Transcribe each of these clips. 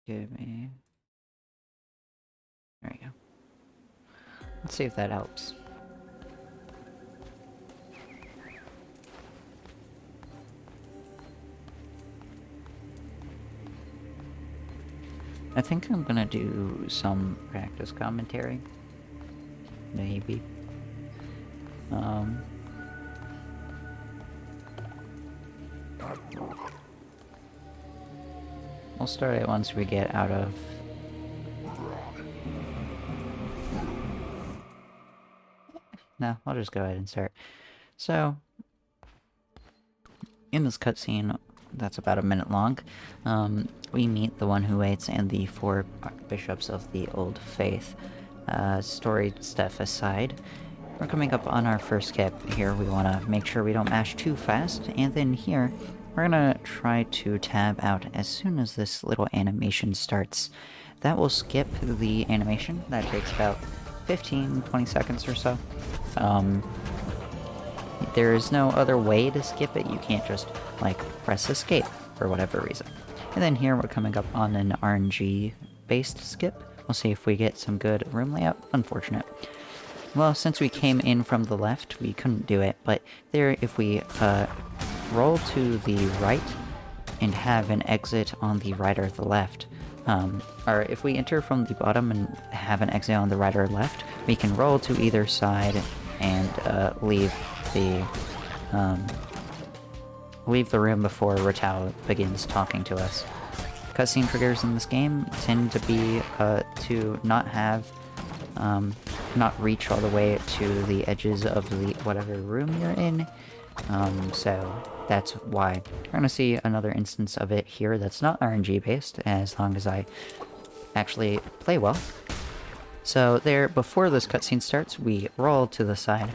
Give me... There we go. Let's see if that helps. I think I'm gonna do some practice commentary. Maybe. We'll start it once we get out of... No, I'll just go ahead and start. So, in this cutscene, that's about a minute long, we meet the One Who Waits and the 4 bishops of the Old Faith. Story stuff aside, we're coming up on our first skip. Here we want to make sure we don't mash too fast, and then here, we're gonna try to tab out as soon as this little animation starts. That will skip the animation. That takes about 15-20 seconds or so. There is no other way to skip it. You can't just, like, press escape for whatever reason. And then here we're coming up on an RNG-based skip. We'll see if we get some good room layout. Unfortunate. Well, since we came in from the left, we couldn't do it. But there, if we roll to the right and have an exit on the right or the left, or if we enter from the bottom and have an exit on the right or left, we can roll to either side and leave the room before Ratal begins talking to us. Cutscene triggers in this game tend to be to not have, not reach all the way to the edges of the whatever room you're in. So that's why. We're gonna see another instance of it here that's not RNG based, as long as I actually play well. So there, before this cutscene starts, we roll to the side,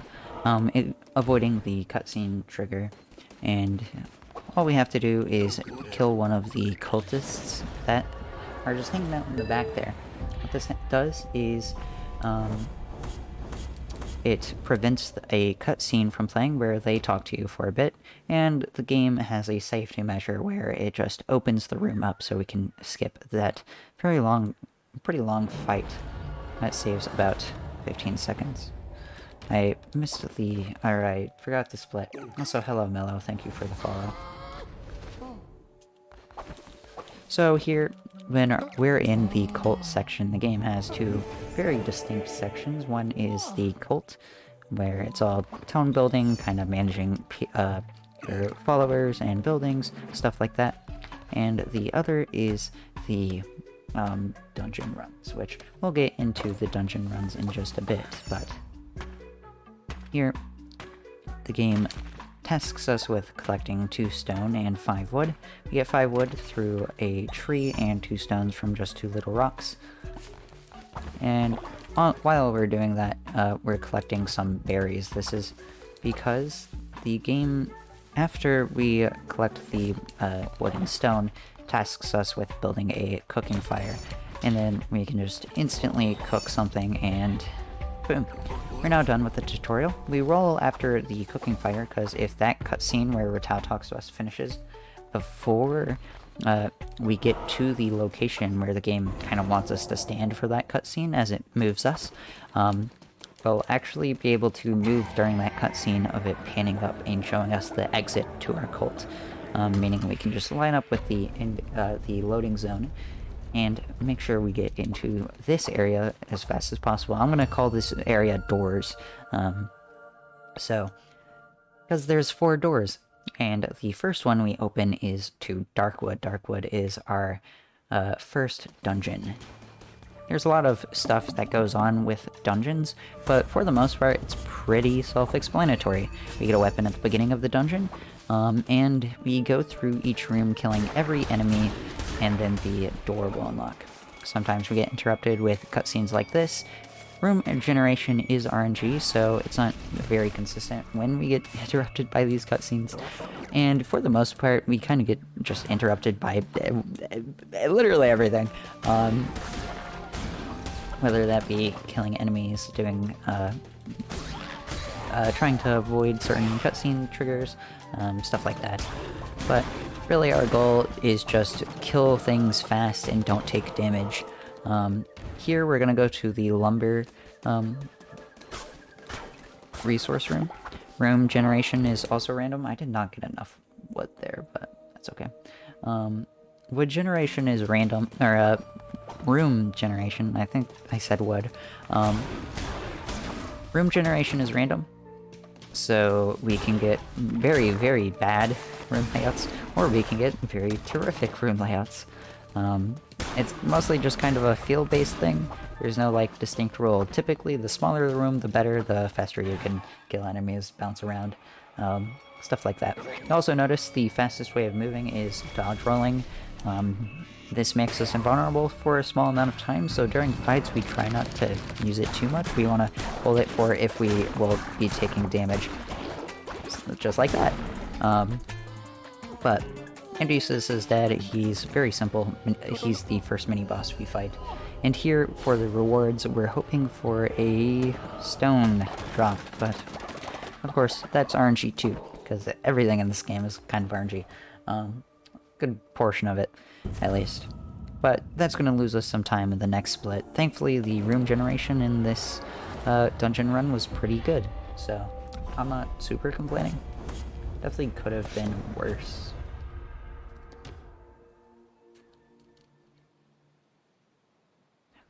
avoiding the cutscene trigger, and all we have to do is kill one of the cultists that are just hanging out in the back there. What this does is, it prevents a cutscene from playing where they talk to you for a bit, and the game has a safety measure where it just opens the room up so we can skip that pretty long fight. That saves about 15 seconds. I missed the... or I forgot to split. Also, hello Mello, thank you for the follow. So here, when we're in the cult section, the game has 2 very distinct sections. One is the cult, where it's all town building, kind of managing your followers and buildings, stuff like that. And the other is the dungeon runs, which we'll get into the dungeon runs in just a bit, but here the game tasks us with collecting 2 stone and 5 wood. We get 5 wood through a tree and 2 stones from just 2 little rocks. And while we're doing that, we're collecting some berries. This is because the game, after we collect the wood and stone, tasks us with building a cooking fire. And then we can just instantly cook something and boom. We're now done with the tutorial. We roll after the cooking fire, because if that cutscene where Ratal talks to us finishes before we get to the location where the game kind of wants us to stand for that cutscene as it moves us, we'll actually be able to move during that cutscene of it panning up and showing us the exit to our cult, meaning we can just line up with the loading zone and make sure we get into this area as fast as possible. I'm gonna call this area doors, because there's 4 doors, and the first one we open is to Darkwood. Darkwood is our first dungeon. There's a lot of stuff that goes on with dungeons, but for the most part, it's pretty self-explanatory. We get a weapon at the beginning of the dungeon, and we go through each room killing every enemy, and then the door will unlock. Sometimes we get interrupted with cutscenes like this, Room generation is RNG, so it's not very consistent when we get interrupted by these cutscenes. And for the most part, we kind of get just interrupted by literally everything. Whether that be killing enemies, doing trying to avoid certain cutscene triggers, stuff like that. But really our goal is just kill things fast and don't take damage. Here we're gonna go to the lumber resource room. Room generation is also random. I did not get enough wood there, but that's okay. Wood generation is random, or room generation, I think I said wood. Room generation is random, so we can get very, very bad room layouts, or we can get very terrific room layouts. It's mostly just kind of a feel-based thing. There's no, like, distinct rule. Typically, the smaller the room, the better, the faster you can kill enemies, bounce around, stuff like that. You also notice the fastest way of moving is dodge rolling. This makes us invulnerable for a small amount of time, so during fights we try not to use it too much. We want to hold it for if we will be taking damage. Just like that. But Andusis is dead. He's very simple. He's the first mini-boss we fight. And here, for the rewards, we're hoping for a stone drop, but of course, that's RNG too, because everything in this game is kind of RNG. Good portion of it, at least. But that's going to lose us some time in the next split. Thankfully, the room generation in this dungeon run was pretty good, so I'm not super complaining. Definitely could have been worse.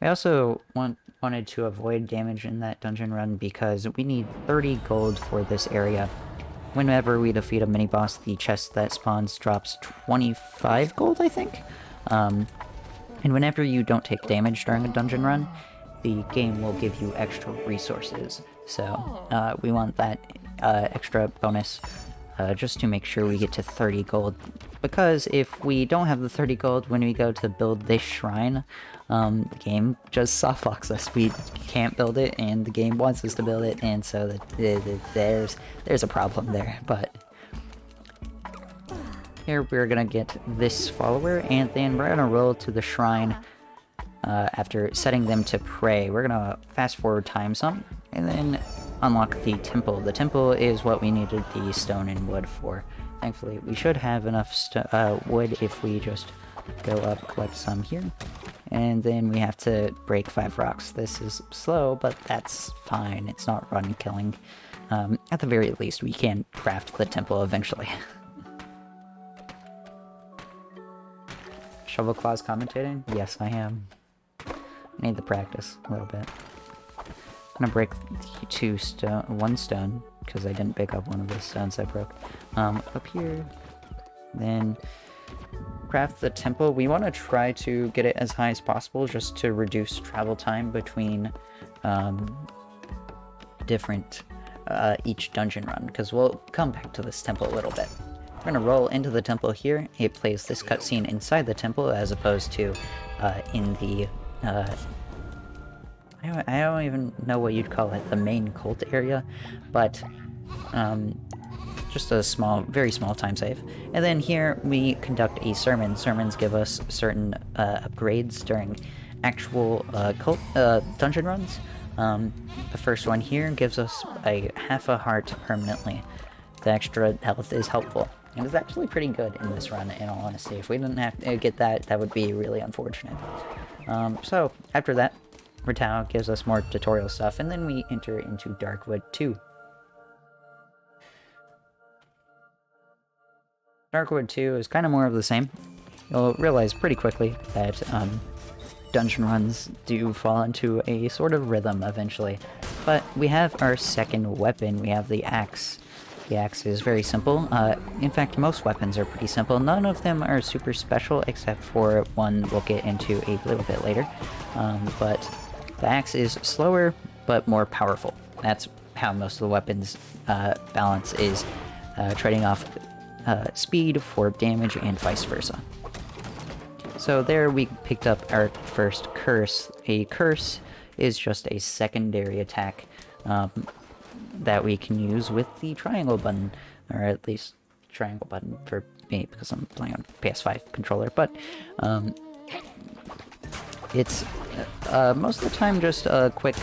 I also wanted to avoid damage in that dungeon run because we need 30 gold for this area. Whenever we defeat a mini-boss, the chest that spawns drops 25 gold, I think? And whenever you don't take damage during a dungeon run, the game will give you extra resources. So, we want that extra bonus just to make sure we get to 30 gold. Because if we don't have the 30 gold when we go to build this shrine, the game just softlocks us. We can't build it, and the game wants us to build it, and so there's a problem there. But here we're gonna get this follower, and then we're gonna roll to the shrine after setting them to pray. We're gonna fast forward time some, and then unlock the temple. The temple is what we needed the stone and wood for. Thankfully, we should have enough wood if we just go up, collect some here. And then we have to break 5 rocks. This is slow, but that's fine. It's not run killing. At the very least, we can craft the temple eventually. Shovel Claws commentating? Yes, I am. I need the practice a little bit. I'm gonna break one stone, because I didn't pick up one of the stones I broke. Up here. Then craft the temple. We want to try to get it as high as possible just to reduce travel time between different each dungeon run, because we'll come back to this temple a little bit. We're gonna roll into the temple here. It plays this cutscene inside the temple as opposed to in the I don't even know what you'd call it, the main cult area, but just a small, very small time save. And then here we conduct a sermon. Sermons give us certain upgrades during actual cult dungeon runs. The first one here gives us a half a heart permanently. The extra health is helpful. And it's actually pretty good in this run, in all honesty. If we didn't have to get that, that would be really unfortunate. So, after that, Ratau gives us more tutorial stuff, and then we enter into Darkwood 2. Darkwood 2 is kind of more of the same. You'll realize pretty quickly that dungeon runs do fall into a sort of rhythm eventually. But we have our second weapon. We have the axe. The axe is very simple. In fact, most weapons are pretty simple. None of them are super special, except for one we'll get into a little bit later. But the axe is slower, but more powerful. That's how most of the weapons balance is trading off speed for damage and vice versa. So there we picked up our first curse. A curse is just a secondary attack that we can use with the triangle button, or at least triangle button for me because I'm playing on PS5 controller, but it's most of the time just a quick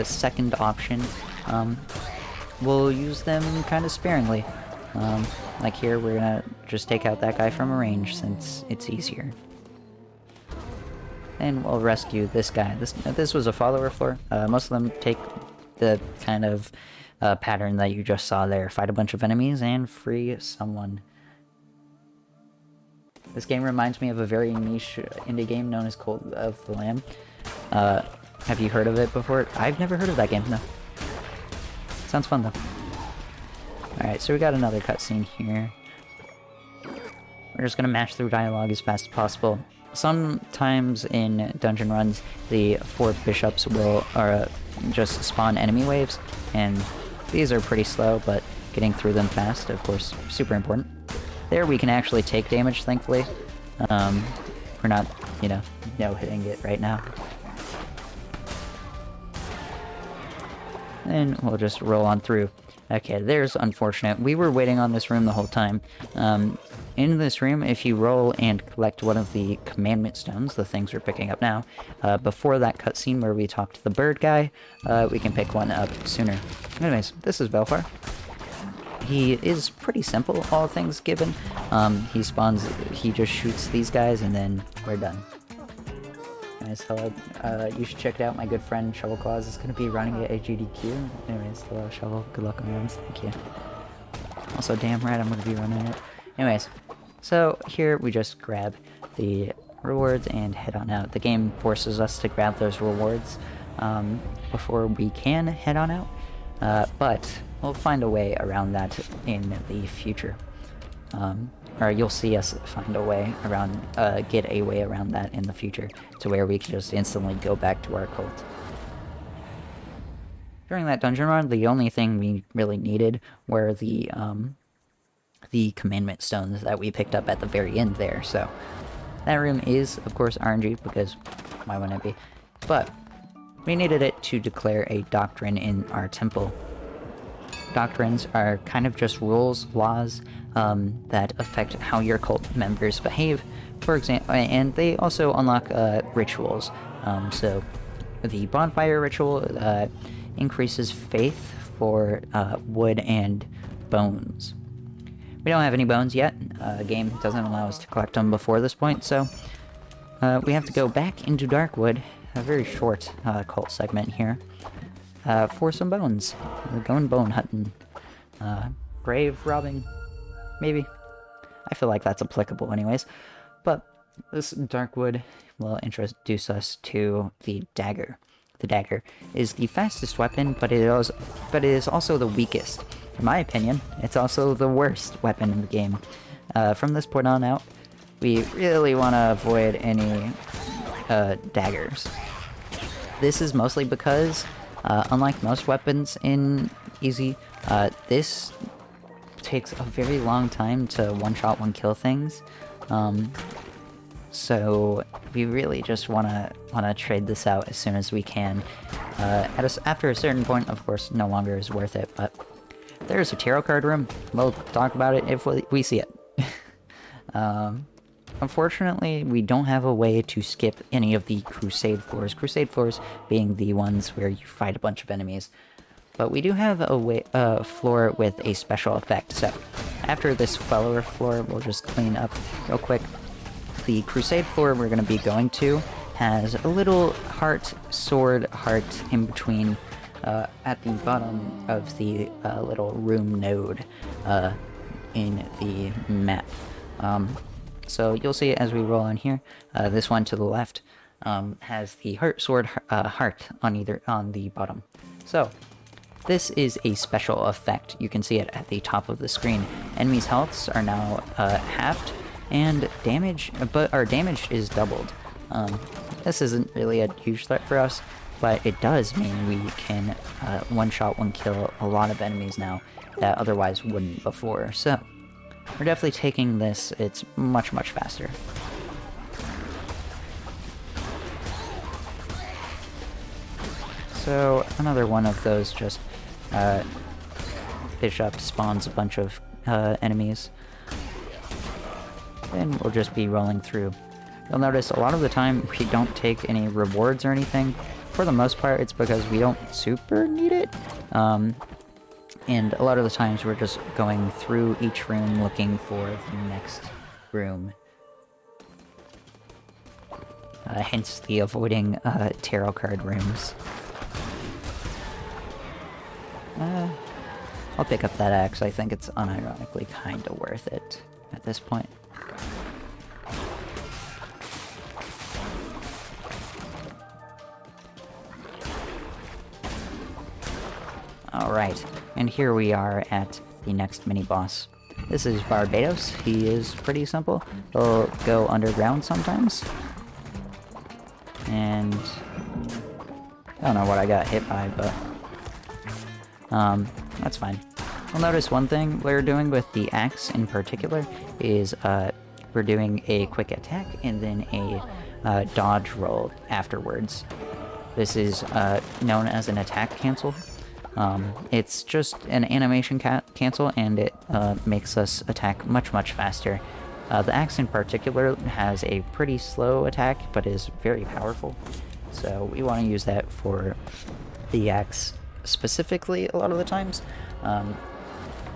second option. We'll use them kind of sparingly. Like here, we're gonna just take out that guy from a range since it's easier. And we'll rescue this guy. This was a follower floor. Most of them take the kind of pattern that you just saw there. Fight a bunch of enemies and free someone. This game reminds me of a very niche indie game known as Cult of the Lamb. Have you heard of it before? I've never heard of that game, no. Sounds fun though. Alright, so we got another cutscene here. We're just gonna mash through dialogue as fast as possible. Sometimes in dungeon runs, the 4 bishops will just spawn enemy waves, and these are pretty slow, but getting through them fast, of course, super important. There we can actually take damage, thankfully. We're not, you know, no-hitting it right now. And we'll just roll on through. Okay, there's unfortunate. We were waiting on this room the whole time. In this room, if you roll and collect one of the commandment stones, the things we're picking up now, before that cutscene where we talk to the bird guy, we can pick one up sooner. Anyways, this is Belfar. He is pretty simple, all things given. He spawns, he just shoots these guys, and then we're done. Anyways, hello. You should check it out. My good friend Shovel Claus is going to be running it at GDQ. Anyways, hello Shovel. Good luck on runs. Thank you. Also, damn right, I'm going to be running it. Anyways, so here we just grab the rewards and head on out. The game forces us to grab those rewards before we can head on out, but we'll find a way around that in the future. Or you'll see us find a way around, get a way around that in the future, to where we can just instantly go back to our cult. During that dungeon run, the only thing we really needed were the commandment stones that we picked up at the very end there, so that room is, of course, RNG, because why wouldn't it be? But we needed it to declare a doctrine in our temple. Doctrines are kind of just rules, laws, that affect how your cult members behave, for example, and they also unlock rituals. So the bonfire ritual increases faith for wood and bones. We don't have any bones yet. The game doesn't allow us to collect them before this point, so we have to go back into Darkwood, a very short cult segment here, for some bones. We're going bone hunting. Grave robbing, maybe? I feel like that's applicable anyways. But this Darkwood will introduce us to the dagger. The dagger is the fastest weapon, but it is also the weakest. In my opinion, it's also the worst weapon in the game. From this point on out, we really want to avoid any daggers. This is mostly because, unlike most weapons in Easy, this takes a very long time to one-shot, one-kill things. So we really just wanna trade this out as soon as we can. After a certain point, of course, no longer is worth it. But there's a tarot card room. We'll talk about it if we see it. Unfortunately, we don't have a way to skip any of the crusade floors. Crusade floors being the ones where you fight a bunch of enemies. But we do have a floor with a special effect. So after this follower floor, we'll just clean up real quick. The crusade floor we're going to be going to has a little sword heart in between at the bottom of the little room node in the map. So you'll see as we roll on here, this one to the left has the sword heart on the bottom. So this is a special effect. You can see it at the top of the screen. Enemies' healths are now halved, and our damage is doubled. This isn't really a huge threat for us, but it does mean we can one-shot, one-kill a lot of enemies now that otherwise wouldn't before. So we're definitely taking this. It's much, much faster. So another one of those just bishop spawns a bunch of enemies. Then we'll just be rolling through. You'll notice a lot of the time we don't take any rewards or anything. For the most part, it's because we don't super need it. And a lot of the times we're just going through each room looking for the next room. Hence the avoiding tarot card rooms. I'll pick up that axe. I think it's unironically kinda worth it at this point. Alright, and here we are at the next mini-boss. This is Barbados. He is pretty simple. He'll go underground sometimes. And I don't know what I got hit by, but that's fine. You'll notice one thing we're doing with the axe in particular is we're doing a quick attack and then a dodge roll afterwards. This is known as an attack cancel. It's just an animation cancel, and it makes us attack much, much faster. The axe in particular has a pretty slow attack, but is very powerful. So we want to use that for the axe specifically a lot of the times.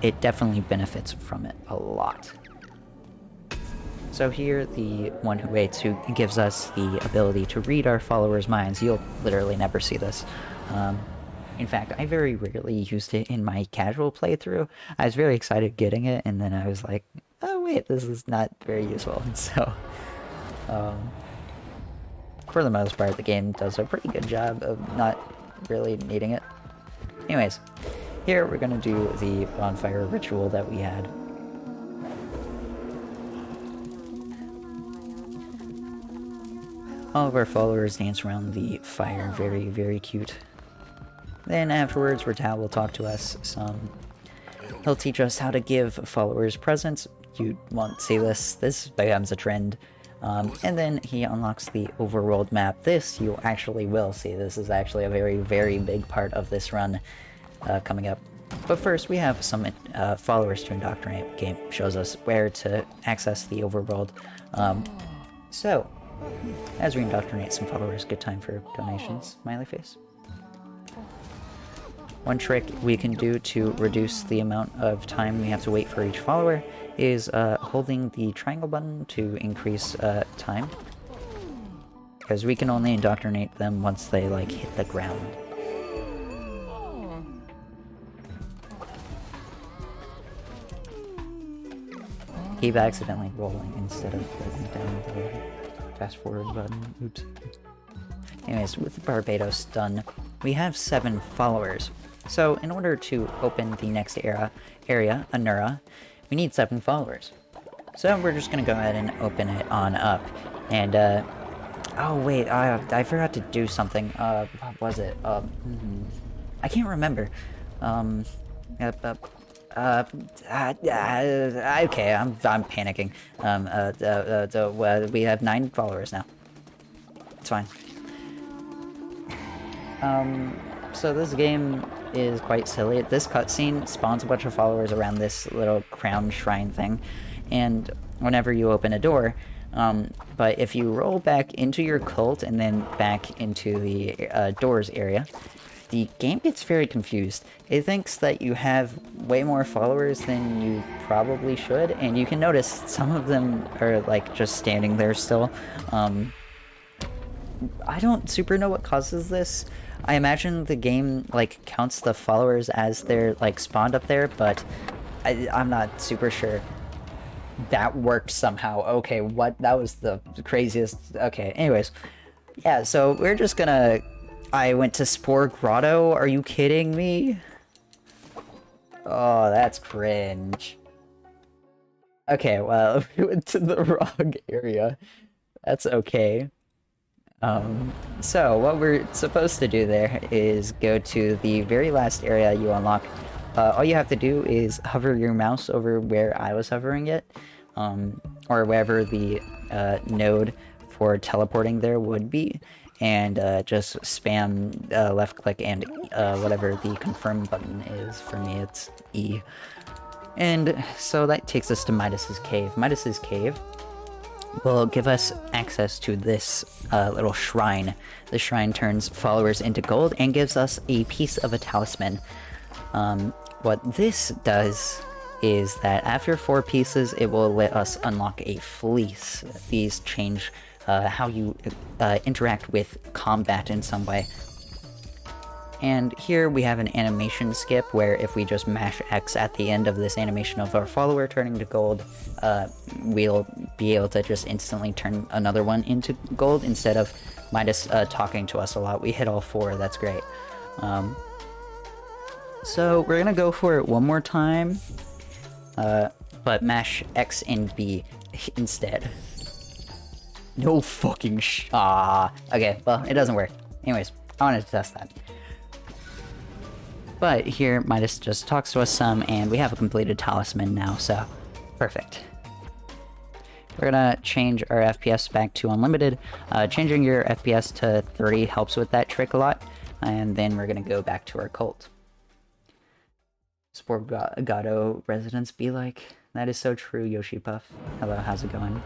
It definitely benefits from it a lot. So here, the one who waits, who gives us the ability to read our followers' minds. You'll literally never see this. In fact, I very rarely used it in my casual playthrough. I was very excited getting it, and then I was like, oh wait, this is not very useful. So, for the most part, the game does a pretty good job of not really needing it. Anyways, here we're gonna do the bonfire ritual that we had. All of our followers dance around the fire, very, very cute. Then afterwards, Ratal will talk to us some. He'll teach us how to give followers presents. You won't see this. This becomes a trend. And then he unlocks the overworld map. This you actually will see. This is actually a very, very big part of this run coming up. But first, we have some followers to indoctrinate. Game shows us where to access the overworld. So, as we indoctrinate some followers, good time for donations. Smiley face. One trick we can do to reduce the amount of time we have to wait for each follower is holding the triangle button to increase time. Because we can only indoctrinate them once they, like, hit the ground. Keep accidentally rolling instead of holding down the fast forward button. Oops. Anyways, with Barbados done, we have 7 followers. So, in order to open the next area, Anura, we need 7 followers. So, we're just gonna go ahead and open it on up. And, oh wait, I forgot to do something. What was it? I can't remember. Okay, I'm panicking. We have 9 followers now. It's fine. So this game is quite silly. This cutscene spawns a bunch of followers around this little crown shrine thing, and whenever you open a door, but if you roll back into your cult and then back into the doors area, the game gets very confused. It thinks that you have way more followers than you probably should, and you can notice some of them are like just standing there still. I don't super know what causes this. I imagine the game like counts the followers as they're like spawned up there, but I'm not super sure. That worked somehow. Okay, what? That was the craziest. Okay, anyways. Yeah, so we're just gonna... I went to Spore Grotto? Are you kidding me? Oh, that's cringe. Okay, well, we went to the wrong area. That's okay. So what we're supposed to do there is go to the very last area you unlock. All you have to do is hover your mouse over where I was hovering it, or wherever the node for teleporting there would be, and just spam left click and whatever the confirm button is. For me, it's E. And so that takes us to Midas's Cave. Midas's Cave will give us access to this little shrine. The shrine turns followers into gold and gives us a piece of a talisman. What this does is that after 4 pieces, it will let us unlock a fleece. These change how you interact with combat in some way. And here we have an animation skip where if we just mash X at the end of this animation of our follower turning to gold, we'll be able to just instantly turn another one into gold instead of Midas talking to us a lot. We hit all 4, that's great. So we're gonna go for it one more time, but mash X and B instead. No fucking okay, well, it doesn't work. Anyways, I wanted to test that. But here, Midas just talks to us some, and we have a completed talisman now, so perfect. We're gonna change our FPS back to unlimited. Changing your FPS to 30 helps with that trick a lot, and then we're gonna go back to our cult. Sport Gato residents be like, that is so true, Yoshi Puff. Hello, how's it going?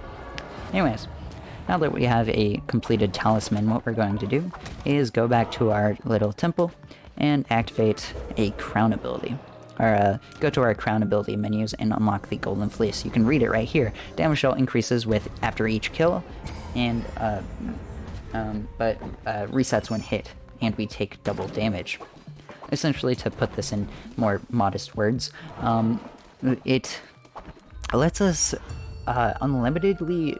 Anyways, now that we have a completed talisman, what we're going to do is go back to our little temple and activate a crown ability. Or go to our crown ability menus and unlock the golden fleece. You can read it right here. Damage shell increases with after each kill, and but resets when hit, and we take double damage. Essentially, to put this in more modest words, it lets us unlimitedly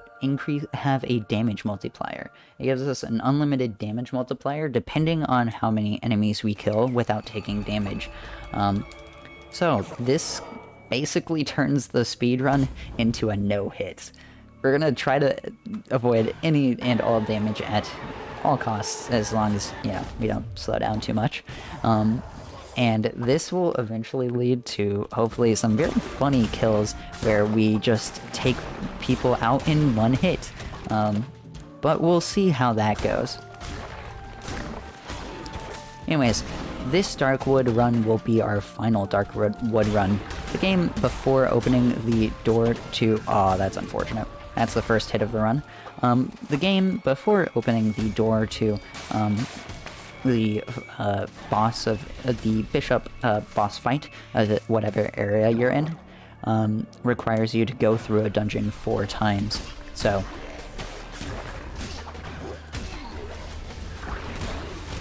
have a damage multiplier. It gives us an unlimited damage multiplier depending on how many enemies we kill without taking damage. So this basically turns the speedrun into a no-hit. We're gonna try to avoid any and all damage at all costs, as long as, you know, we don't slow down too much. And this will eventually lead to, hopefully, some very funny kills where we just take people out in one hit. But we'll see how that goes. Anyways, this Darkwood run will be our final Darkwood run. The game before opening the door to... Aw, that's unfortunate. That's the first hit of the run. The game before opening the door to the boss of the Bishop boss fight, whatever area you're in, requires you to go through a dungeon 4 times. So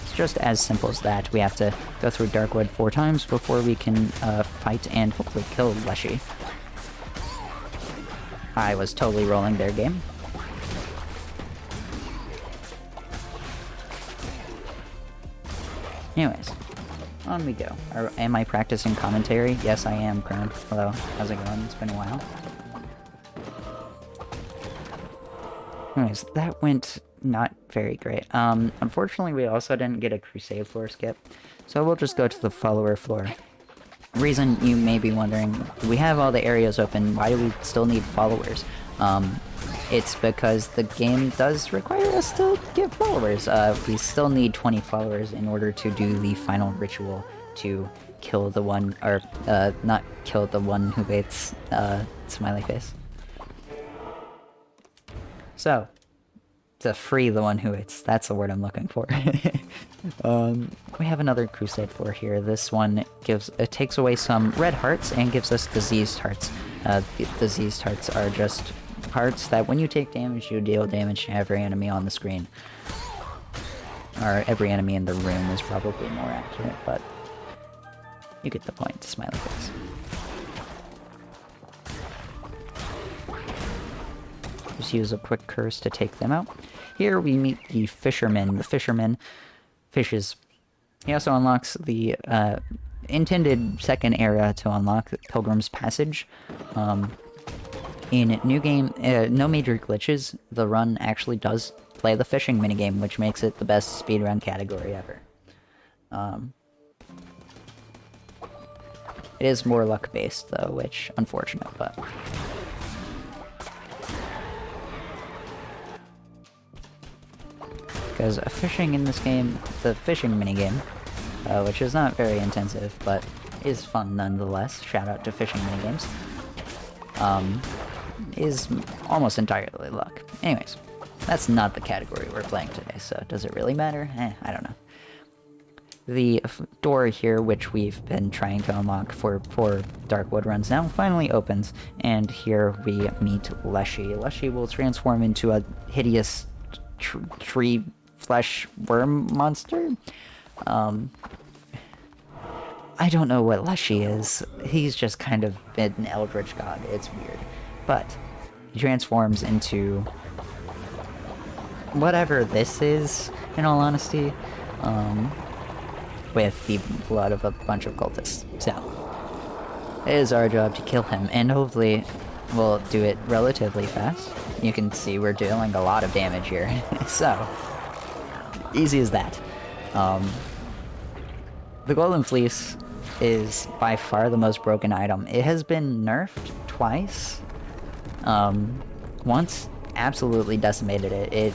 it's just as simple as that. We have to go through Darkwood 4 times before we can fight and hopefully kill Leshy. I was totally rolling their game. Anyways, on we go. Am I practicing commentary? Yes, I am, Crown. Hello, how's it going? It's been a while. Anyways, that went not very great. Unfortunately, we also didn't get a Crusade floor skip, so we'll just go to the follower floor. Reason you may be wondering, we have all the areas open, why do we still need followers? It's because the game does require us to get followers. We still need 20 followers in order to do the final ritual to kill the one, or not kill the one who waits, smiley face. So, to free the one who waits, that's the word I'm looking for. We have another Crusade floor here. This one takes away some red hearts and gives us diseased hearts. Diseased hearts are just hearts that when you take damage, you deal damage to every enemy on the screen. Or every enemy in the room is probably more accurate, but you get the point, smiley face. Just use a quick curse to take them out. Here we meet the fisherman. The fisherman fishes. He also unlocks the intended second area to unlock, Pilgrim's Passage. In New Game, no major glitches, the run actually does play the fishing minigame, which makes it the best speedrun category ever. It is more luck-based, though, which, unfortunate, but... because fishing in this game, the fishing minigame, which is not very intensive, but is fun nonetheless, shout out to fishing minigames, is almost entirely luck. Anyways, that's not the category we're playing today, so does it really matter? I don't know. The door here, which we've been trying to unlock for 4 Darkwood runs now, finally opens, and here we meet Leshy. Leshy will transform into a hideous tree flesh worm monster? I don't know what Leshy is. He's just kind of an eldritch god. It's weird. But he transforms into whatever this is, in all honesty, with the blood of a bunch of cultists. So, it is our job to kill him, and hopefully we'll do it relatively fast. You can see we're dealing a lot of damage here. So, easy as that. The Golden Fleece is by far the most broken item. It has been nerfed twice. Once absolutely decimated it. It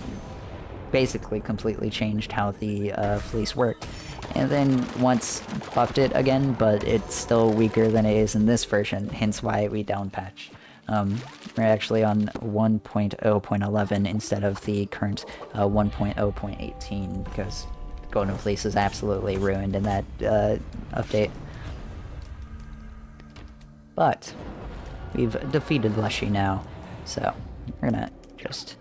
basically completely changed how the fleece worked. And then once buffed it again, but it's still weaker than it is in this version, hence why we down patch. We're actually on 1.0.11 instead of the current 1.0.18 because Golden Fleece is absolutely ruined in that update. But we've defeated Leshy now, so we're gonna just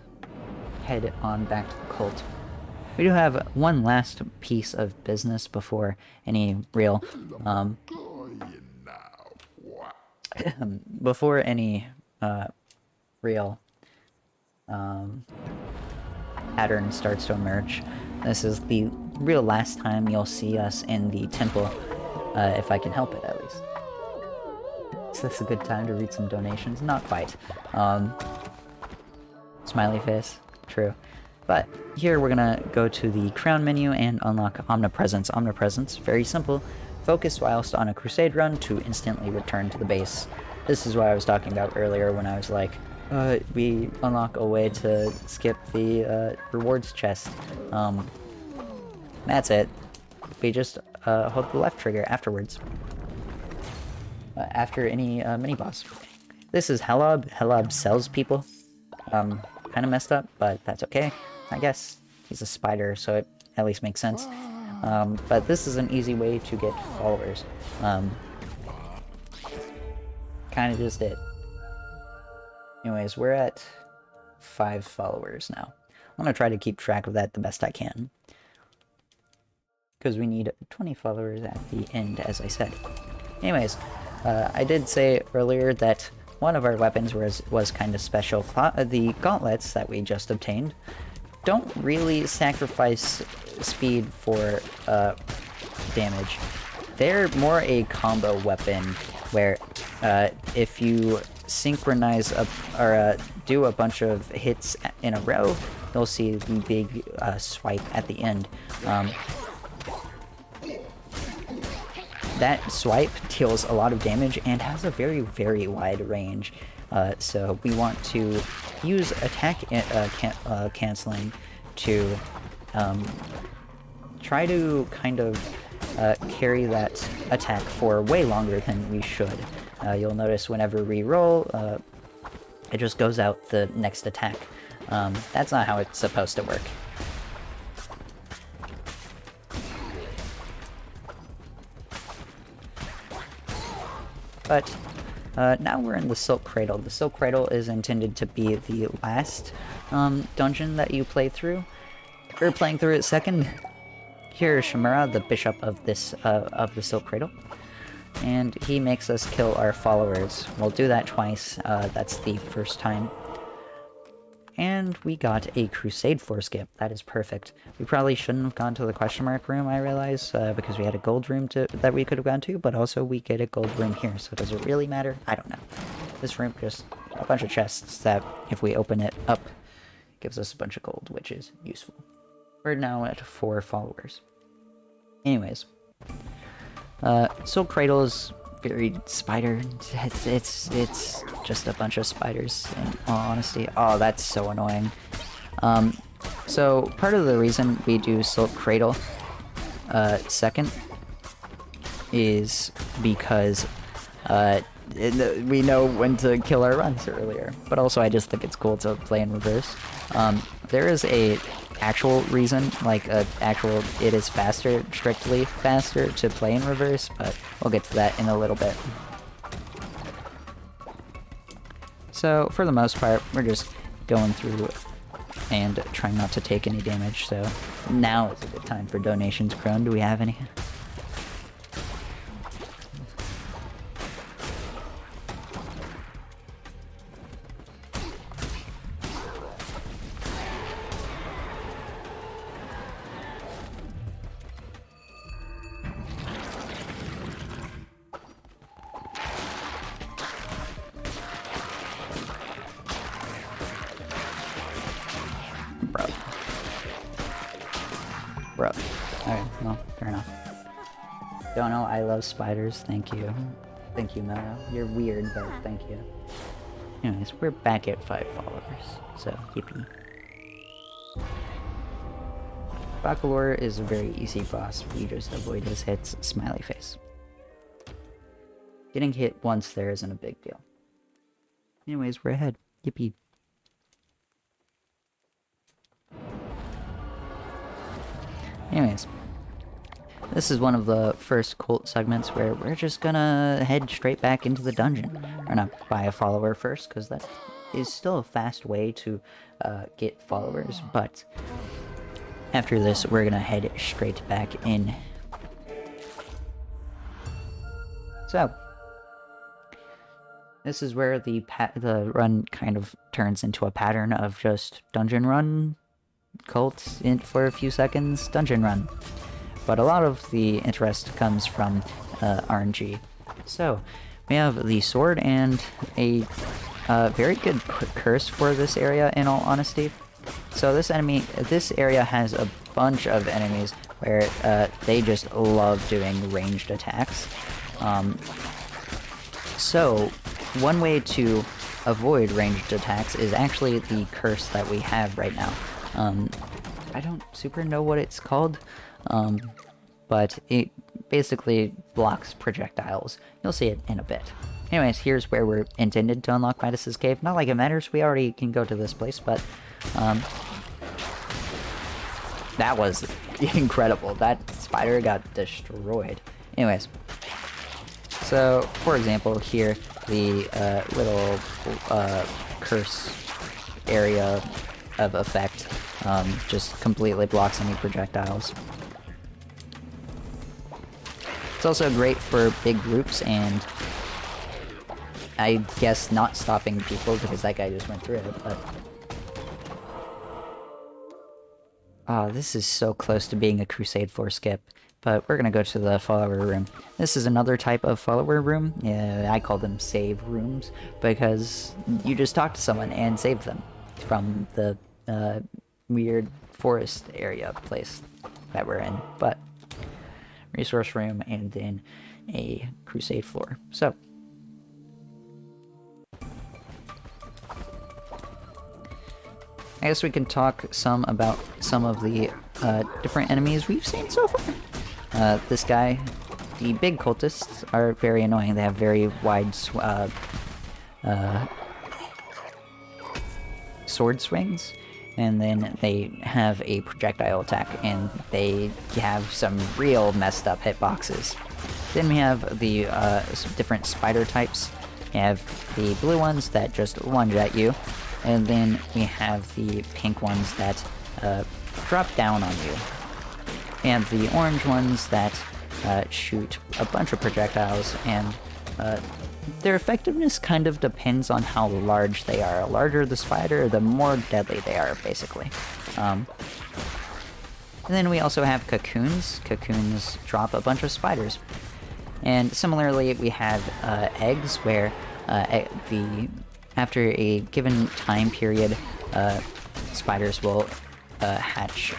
head on back to the cult. We do have one last piece of business before any real before any real pattern starts to emerge. This is the real last time you'll see us in the temple, if I can help it at least. Is this a good time to read some donations? Not quite. Smiley face. True. But here we're gonna go to the crown menu and unlock Omnipresence. Omnipresence, very simple. Focus whilst on a crusade run to instantly return to the base. This is what I was talking about earlier when I was like, we unlock a way to skip the rewards chest. That's it. We just hold the left trigger afterwards. After any mini-boss. This is Helob. Helob sells people. Kind of messed up, but that's okay, I guess. He's a spider, so it at least makes sense. But this is an easy way to get followers. Kind of just it. Anyways, we're at 5 followers now. I'm gonna try to keep track of that the best I can. Because we need 20 followers at the end, as I said. Anyways, I did say earlier that one of our weapons was kind of special. The gauntlets that we just obtained don't really sacrifice speed for damage. They're more a combo weapon where if you synchronize or do a bunch of hits in a row, you'll see the big swipe at the end. That swipe deals a lot of damage and has a very, very wide range. So we want to use attack canceling to try to kind of carry that attack for way longer than we should. You'll notice whenever we roll, it just goes out the next attack. That's not how it's supposed to work. But now we're in the Silk Cradle. The Silk Cradle is intended to be the last dungeon that you play through. We're playing through it second. Here is Shimura, the bishop of this of the Silk Cradle, and he makes us kill our followers. We'll do that twice. That's the first time. And we got a Crusade Foreskip. That is perfect. We probably shouldn't have gone to the question mark room, I realize, because we had a gold room that we could have gone to, but also we get a gold room here, so does it really matter? I don't know. This room just a bunch of chests that, if we open it up, gives us a bunch of gold, which is useful. We're now at 4 followers. Anyways. Silk Cradle is very spider. It's just a bunch of spiders, in all honesty. Oh, that's so annoying. So part of the reason we do Silk Cradle second is because we know when to kill our runs earlier. But also I just think it's cool to play in reverse. There is a actual reason, like it is faster, strictly faster to play in reverse, but we'll get to that in a little bit. So for the most part, we're just going through and trying not to take any damage, so now is a good time for donations. Crone, do we have any? Bro. Alright, well, fair enough. Don't know, I love spiders, thank you. Thank you, Melo. You're weird, but thank you. Anyways, we're back at 5 followers, so yippee. Baccalaureate is a very easy boss. You just avoid his hits, smiley face. Getting hit once there isn't a big deal. Anyways, we're ahead. Yippee. Anyways, this is one of the first cult segments where we're just gonna head straight back into the dungeon. Or not buy a follower first, because that is still a fast way to get followers, but after this, we're gonna head straight back in. So, this is where the run kind of turns into a pattern of just dungeon run, cult in for a few seconds, dungeon run. But a lot of the interest comes from RNG. So, we have the sword and a very good curse for this area, in all honesty. So this area has a bunch of enemies where they just love doing ranged attacks. So, one way to avoid ranged attacks is actually the curse that we have right now. I don't super know what it's called, but it basically blocks projectiles. You'll see it in a bit. Anyways, here's where we're intended to unlock Midas's Cave. Not like it matters, we already can go to this place, but that was incredible. That spider got destroyed. Anyways, so for example, here the little curse area of effect just completely blocks any projectiles. It's also great for big groups and I guess not stopping people because that guy just went through it, but oh, this is so close to being a Crusade 4 skip, but we're gonna go to the follower room. This is another type of follower room. Yeah, I call them save rooms because you just talk to someone and save them from the weird forest area place that we're in, but resource room and then a Crusade floor. So I guess we can talk some about some of the different enemies we've seen so far. This guy, the big cultists, are very annoying. They have very wide sword swings, and then they have a projectile attack, and they have some real messed up hitboxes. Then we have the different spider types. We have the blue ones that just lunge at you, and then we have the pink ones that drop down on you, and the orange ones that shoot a bunch of projectiles, and their effectiveness kind of depends on how large they are. The larger the spider, the more deadly they are, basically. And then we also have cocoons. Cocoons drop a bunch of spiders. And similarly, we have eggs, where after a given time period, spiders will hatch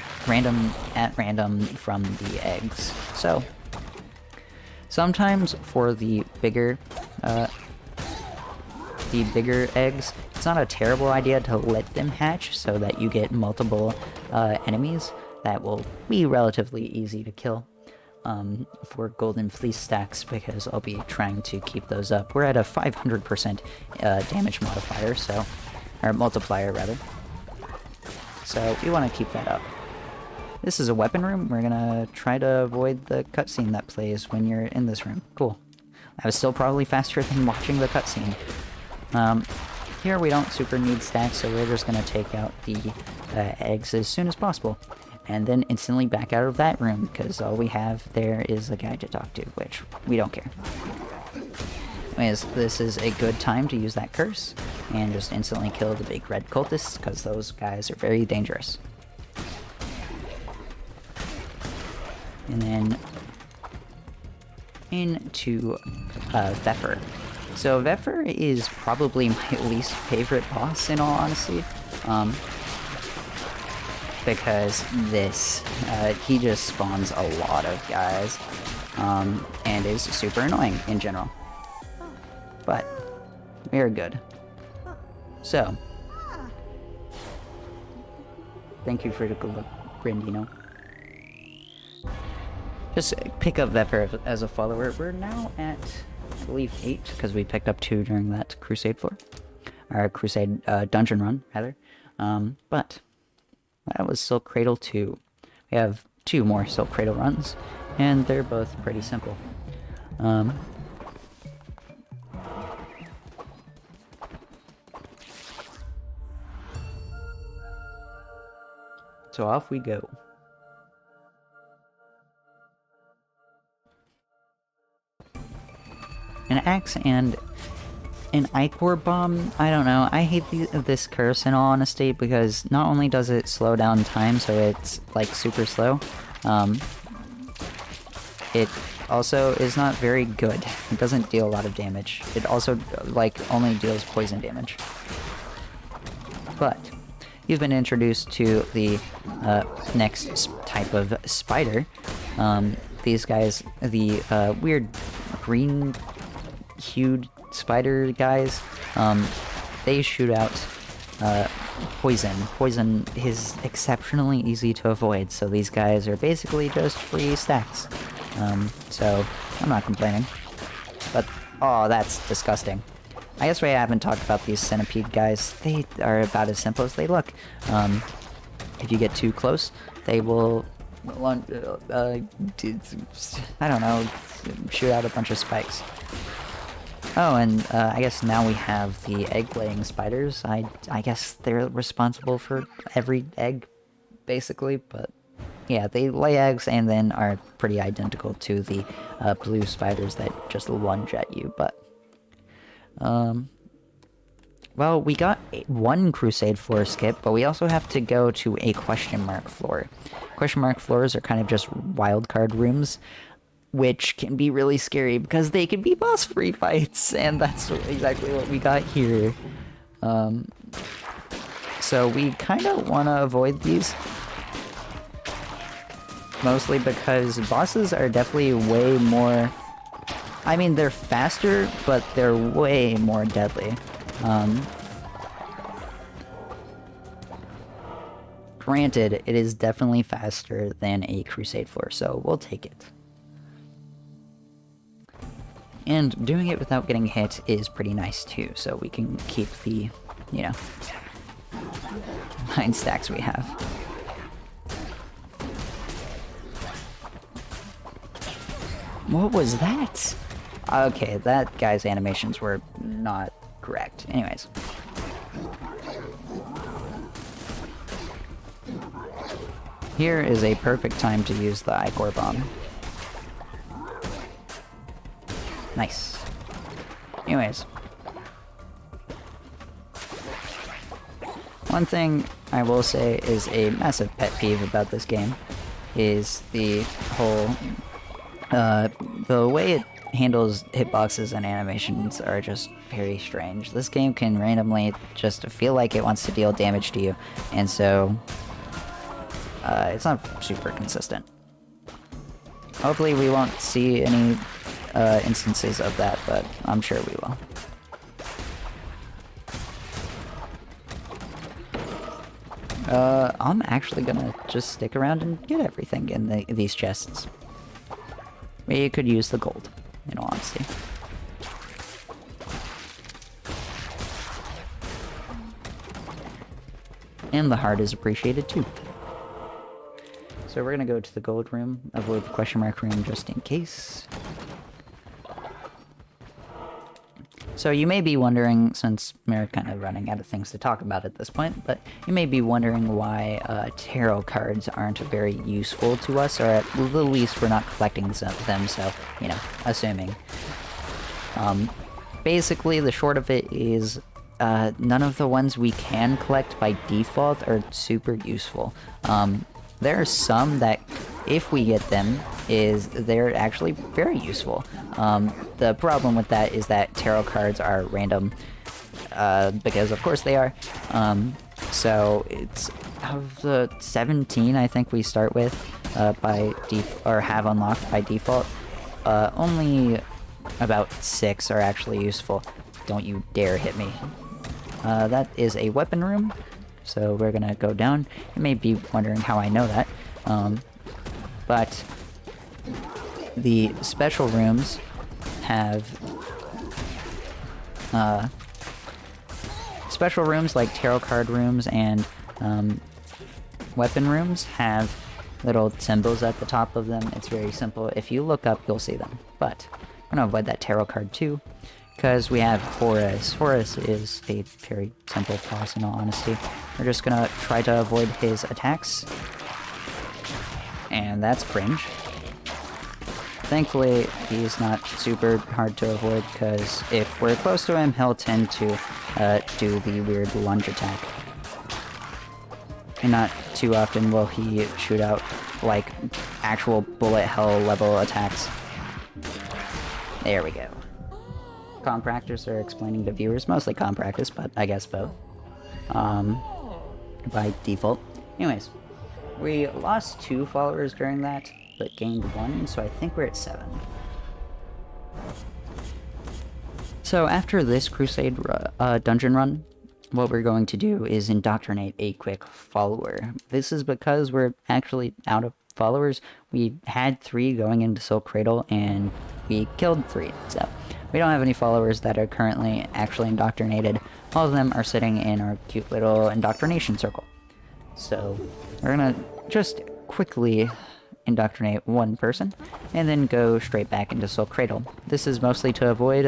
at random from the eggs. So sometimes for the bigger the bigger eggs, it's not a terrible idea to let them hatch so that you get multiple enemies that will be relatively easy to kill for golden fleece stacks, because I'll be trying to keep those up. We're at a 500% damage modifier, so, or multiplier rather. So we want to keep that up. This is a weapon room. We're gonna try to avoid the cutscene that plays when you're in this room. Cool. That was still probably faster than watching the cutscene. Here we don't super need stacks, so we're just gonna take out the eggs as soon as possible. And then instantly back out of that room, because all we have there is a guy to talk to, which we don't care. Anyways, this is a good time to use that curse, and just instantly kill the big red cultists, because those guys are very dangerous. And then into Vephyr. So Vephyr is probably my least favorite boss, in all honesty. Because he just spawns a lot of guys, and is super annoying in general. But we are good. So, thank you for the Grindino. Just pick up Vephyr as a follower. We're now at, I believe, 8, because we picked up 2 during that Crusade floor. Or Crusade dungeon run, rather. But that was Silk Cradle 2. We have 2 more Silk Cradle runs, and they're both pretty simple. So off we go. An axe and an Ichor Bomb, I don't know, I hate this curse in all honesty, because not only does it slow down time, so it's like super slow, it also is not very good. It doesn't deal a lot of damage. It also like only deals poison damage. But you've been introduced to the next type of spider. These guys, the weird green hued spider guys, they shoot out poison. Poison is exceptionally easy to avoid, so these guys are basically just free stacks. So I'm not complaining. But, oh, that's disgusting. I guess we haven't talked about these centipede guys. They are about as simple as they look. If you get too close, they will, I don't know, shoot out a bunch of spikes. Oh, and I guess now we have the egg-laying spiders. I guess they're responsible for every egg, basically, but yeah, they lay eggs and then are pretty identical to the blue spiders that just lunge at you, but well, we got 1 Crusade floor skip, but we also have to go to a question mark floor. Question mark floors are kind of just wildcard rooms, which can be really scary because they can be boss free fights, and that's exactly what we got here. So we kind of want to avoid these, mostly because bosses are definitely way more, I mean, they're faster, but they're way more deadly. Granted, it is definitely faster than a Crusade floor, so we'll take it. And doing it without getting hit is pretty nice too, so we can keep the, 9 stacks we have. What was that? Okay, that guy's animations were not correct. Anyways. Here is a perfect time to use the Ichor Bomb. Nice. Anyways. One thing I will say is a massive pet peeve about this game is the whole, the way it handles hitboxes and animations are just very strange. This game can randomly just feel like it wants to deal damage to you, and so it's not super consistent. Hopefully we won't see any instances of that, but I'm sure we will. I'm actually gonna just stick around and get everything in these chests. We could use the gold, in all honesty. And the heart is appreciated too. So we're gonna go to the gold room, avoid the question mark room just in case. So you may be wondering, since we're kind of running out of things to talk about at this point, but you may be wondering why tarot cards aren't very useful to us, or at the least we're not collecting them, so, you know, assuming. Basically, the short of it is none of the ones we can collect by default are super useful. There are some that, if we get them, they're actually very useful. The problem with that is that tarot cards are random, because of course they are. So it's out of the 17 I think we start with or have unlocked by default, only about 6 are actually useful. Don't you dare hit me. That is a weapon room. So we're gonna go down. You may be wondering how I know that, but the special rooms have special rooms like tarot card rooms and weapon rooms have little symbols at the top of them. It's very simple. If you look up, you'll see them. But I'm gonna avoid that tarot card too, because we have Horus. Horus is a very simple boss, in all honesty. We're just gonna try to avoid his attacks. And that's cringe. Thankfully, he's not super hard to avoid, because if we're close to him, he'll tend to do the weird lunge attack. And not too often will he shoot out, like, actual bullet hell level attacks. There we go. Comm practice or explaining to viewers, mostly comm practice, but I guess both. By default. Anyways, we lost 2 followers during that, but gained 1, so I think we're at 7. So after this Crusade dungeon run, what we're going to do is indoctrinate a quick follower. This is because we're actually out of followers. We had 3 going into Soul Cradle, and we killed 3, so we don't have any followers that are currently actually indoctrinated. All of them are sitting in our cute little indoctrination circle. So we're gonna just quickly indoctrinate 1 person, and then go straight back into Soul Cradle. This is mostly to avoid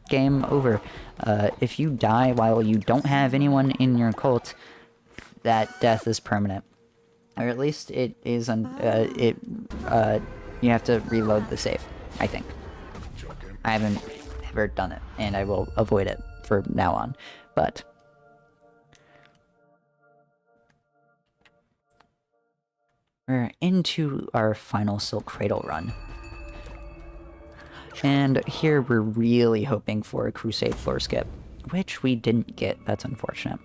game over. If you die while you don't have anyone in your cult, that death is permanent. Or at least it is, you have to reload the save, I think. I haven't ever done it, and I will avoid it for now on, but we're into our final Silk Cradle run. And here we're really hoping for a Crusade floor skip, which we didn't get. That's unfortunate.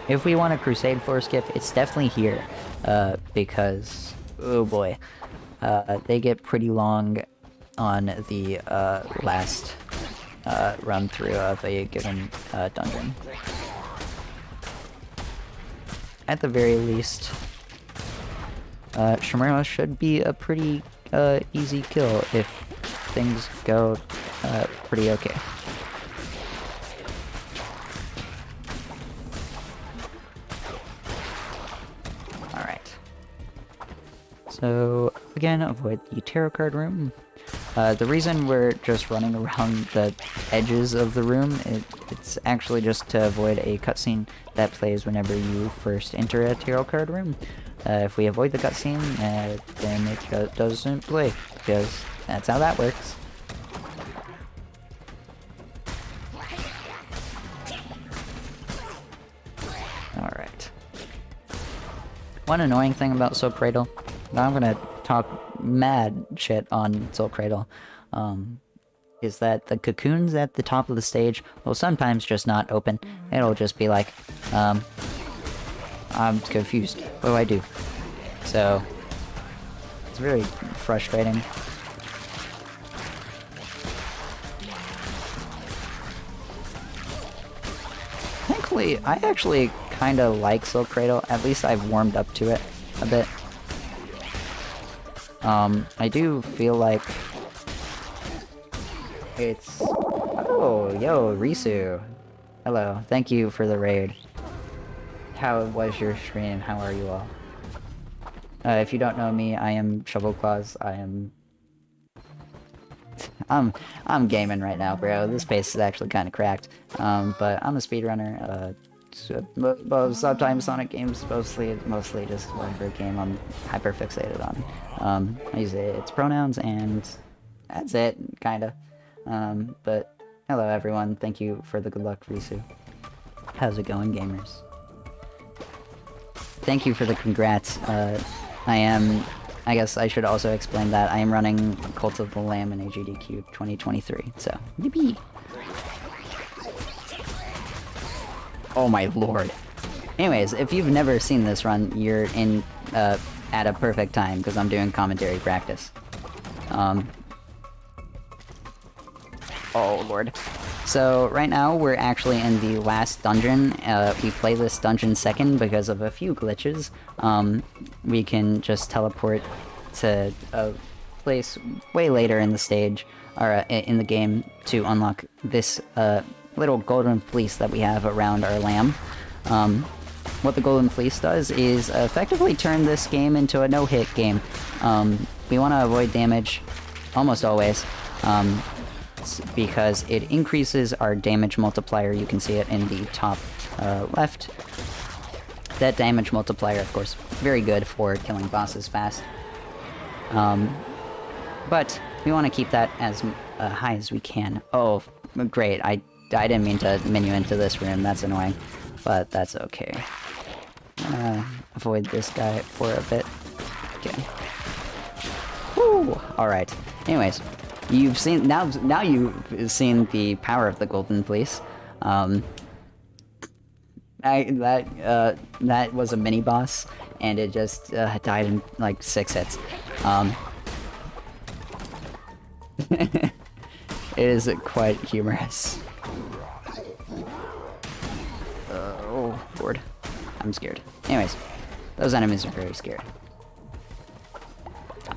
If we want a Crusade floor skip, it's definitely here, because, oh boy, they get pretty long on the last run through of a given dungeon. At the very least, Shimura should be a pretty easy kill if things go pretty okay. Alright. So, again, avoid the tarot card room. The reason we're just running around the edges of the room, it's actually just to avoid a cutscene that plays whenever you first enter a tarot card room. If we avoid the cutscene, then it doesn't play, because that's how that works. Alright. One annoying thing about Soul Cradle, now I'm gonna talk mad shit on Soul Cradle, is that the cocoons at the top of the stage will sometimes just not open. It'll just be like, I'm confused. What do I do? So, it's very frustrating. Thankfully, I actually kinda like Silk Cradle. At least I've warmed up to it a bit. I do feel like it's... Oh, yo, Risu. Hello, thank you for the raid. How was your stream? How are you all? If you don't know me, I am Shovelclaws. I'm gaming right now, bro. This pace is actually kind of cracked. But I'm a speedrunner. Sometimes Sonic games, mostly just whatever game I'm hyper fixated on. I use its pronouns and that's it, kinda. But hello everyone. Thank you for the good luck, Risu. How's it going, gamers? Thank you for the congrats. I guess I should also explain that I am running Cult of the Lamb in AGDQ 2023, so yippee! Oh my lord. Anyways, if you've never seen this run, you're in, at a perfect time, because I'm doing commentary practice. Oh lord. So, right now, we're actually in the last dungeon. We play this dungeon second because of a few glitches. We can just teleport to a place way later in the stage, or in the game, to unlock this little golden fleece that we have around our lamb. What the golden fleece does is effectively turn this game into a no-hit game. We want to avoid damage, almost always. Because it increases our damage multiplier. You can see it in the top left. That damage multiplier, of course, very good for killing bosses fast. But we want to keep that as high as we can. Oh, great. I didn't mean to menu into this room. That's annoying. But that's okay. I'm gonna avoid this guy for a bit. Okay. Woo! Alright. Anyways. You've seen now you've seen the power of the golden fleece. That was a mini boss, and it just died in like 6 hits. It is quite humorous. Oh lord, I'm scared. Anyways, those enemies are very scary.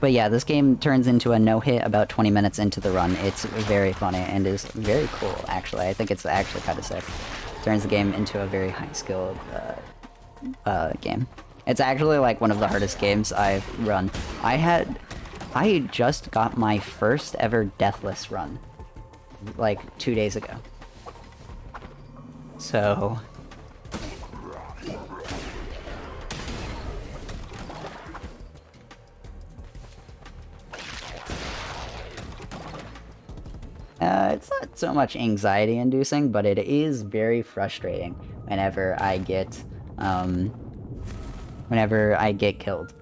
But yeah, this game turns into a no-hit about 20 minutes into the run. It's very funny and is very cool, actually. I think it's actually kind of sick. Turns the game into a very high-skilled game. It's actually like one of the hardest games I've run. I just got my first ever deathless run, like 2 days ago. So... it's not so much anxiety-inducing, but it is very frustrating whenever I get killed.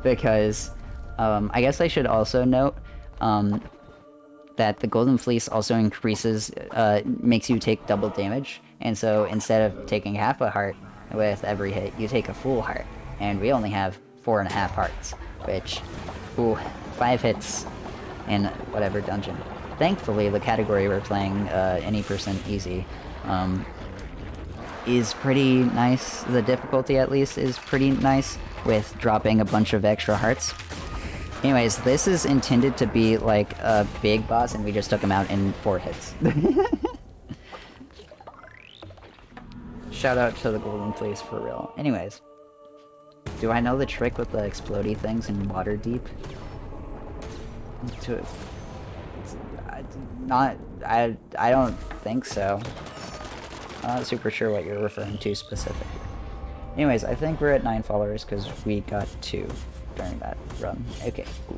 Because, I guess I should also note, that the Golden Fleece also increases, makes you take double damage, and so instead of taking half a heart with every hit, you take a full heart, and we only have 4.5 hearts, which, ooh, 5 hits in whatever dungeon. Thankfully, the category we're playing, any percent easy, is pretty nice. The difficulty, at least, is pretty nice, with dropping a bunch of extra hearts. Anyways, this is intended to be like a big boss, and we just took him out in 4 hits. Shout out to the Golden Fleece for real. Anyways, do I know the trick with the explodey things in Waterdeep? I don't think so. I'm not super sure what you're referring to specifically. Anyways, I think we're at 9 followers because we got 2 during that run. Okay, cool.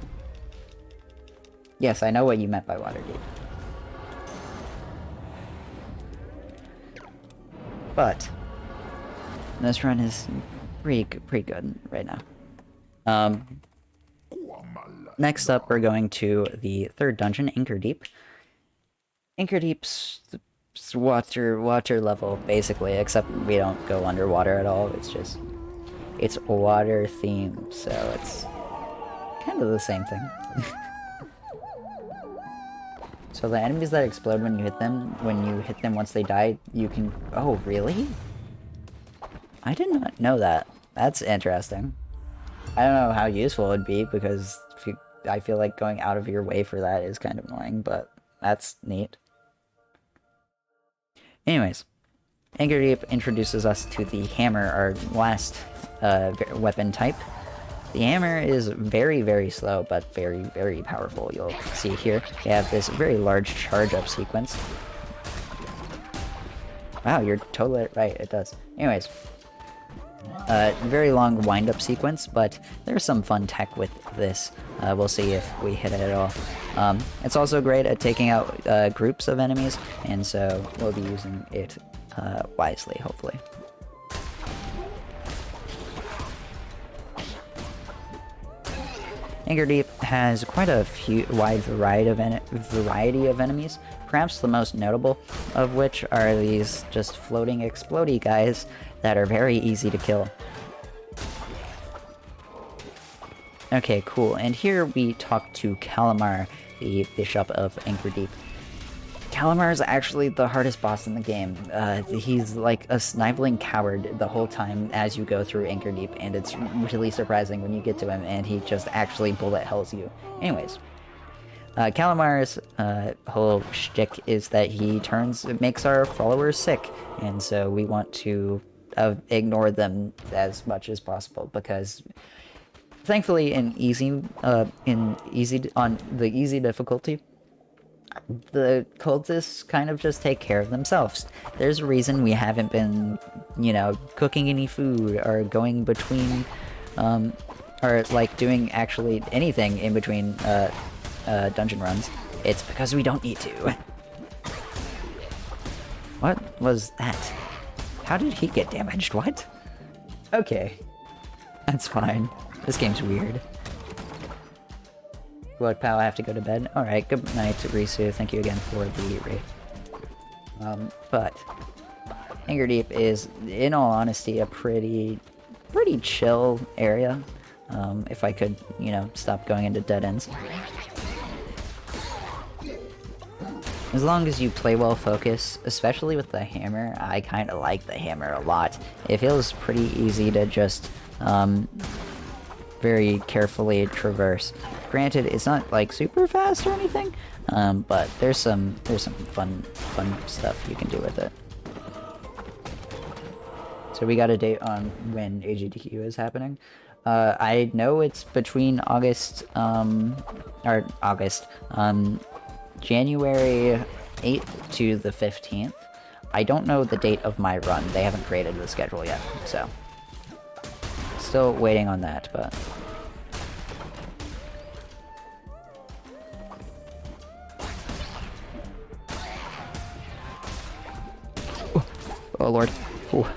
Yes, I know what you meant by Waterdeep. But this run is pretty good right now. Next up, we're going to the 3rd dungeon, Anchor Deep. Anchor Deep's water level, basically, except we don't go underwater at all. It's water themed, so it's kind of the same thing. So the enemies that explode when you hit them once they die, you can... Oh, really? I did not know that. That's interesting. I don't know how useful it would be, because I feel like going out of your way for that is kind of annoying, but that's neat. Anyways, Anchor Deep introduces us to the hammer, our last weapon type. The hammer is very, very slow, but very, very powerful. You'll see here, we have this very large charge-up sequence. Wow, you're totally right, it does. Anyways, very long wind-up sequence, but there's some fun tech with this. We'll see if we hit it at all. It's also great at taking out groups of enemies, and so we'll be using it wisely, hopefully. Anchor Deep has quite a wide variety of enemies, perhaps the most notable of which are these just floating explodey guys that are very easy to kill. Okay, cool, and here we talk to Calamar, the Bishop of Anchor Deep. Calamar is actually the hardest boss in the game. He's like a sniveling coward the whole time as you go through Anchor Deep, and it's really surprising when you get to him and he just actually bullet hells you. Anyways, Calamar's whole shtick is that he makes our followers sick, and so we want to ignore them as much as possible, because thankfully on the easy difficulty, the cultists kind of just take care of themselves. There's a reason we haven't been, cooking any food or going between, or like doing actually anything in between dungeon runs. It's because we don't need to. What was that? How did he get damaged? What? Okay. That's fine. This game's weird. What, pal? I have to go to bed? Alright, good night, Risu. Thank you again for the raid. But Anchor Deep is, in all honesty, a pretty chill area. If I could, stop going into dead ends. As long as you play well focus, especially with the hammer, I kind of like the hammer a lot. It feels pretty easy to just, very carefully traverse. Granted, it's not like super fast or anything, but there's some fun stuff you can do with it. So we got a date on when AGDQ is happening. I know it's between January 8th to the 15th. I don't know the date of my run. They haven't created the schedule yet, so still waiting on that, but oh lord. Ooh.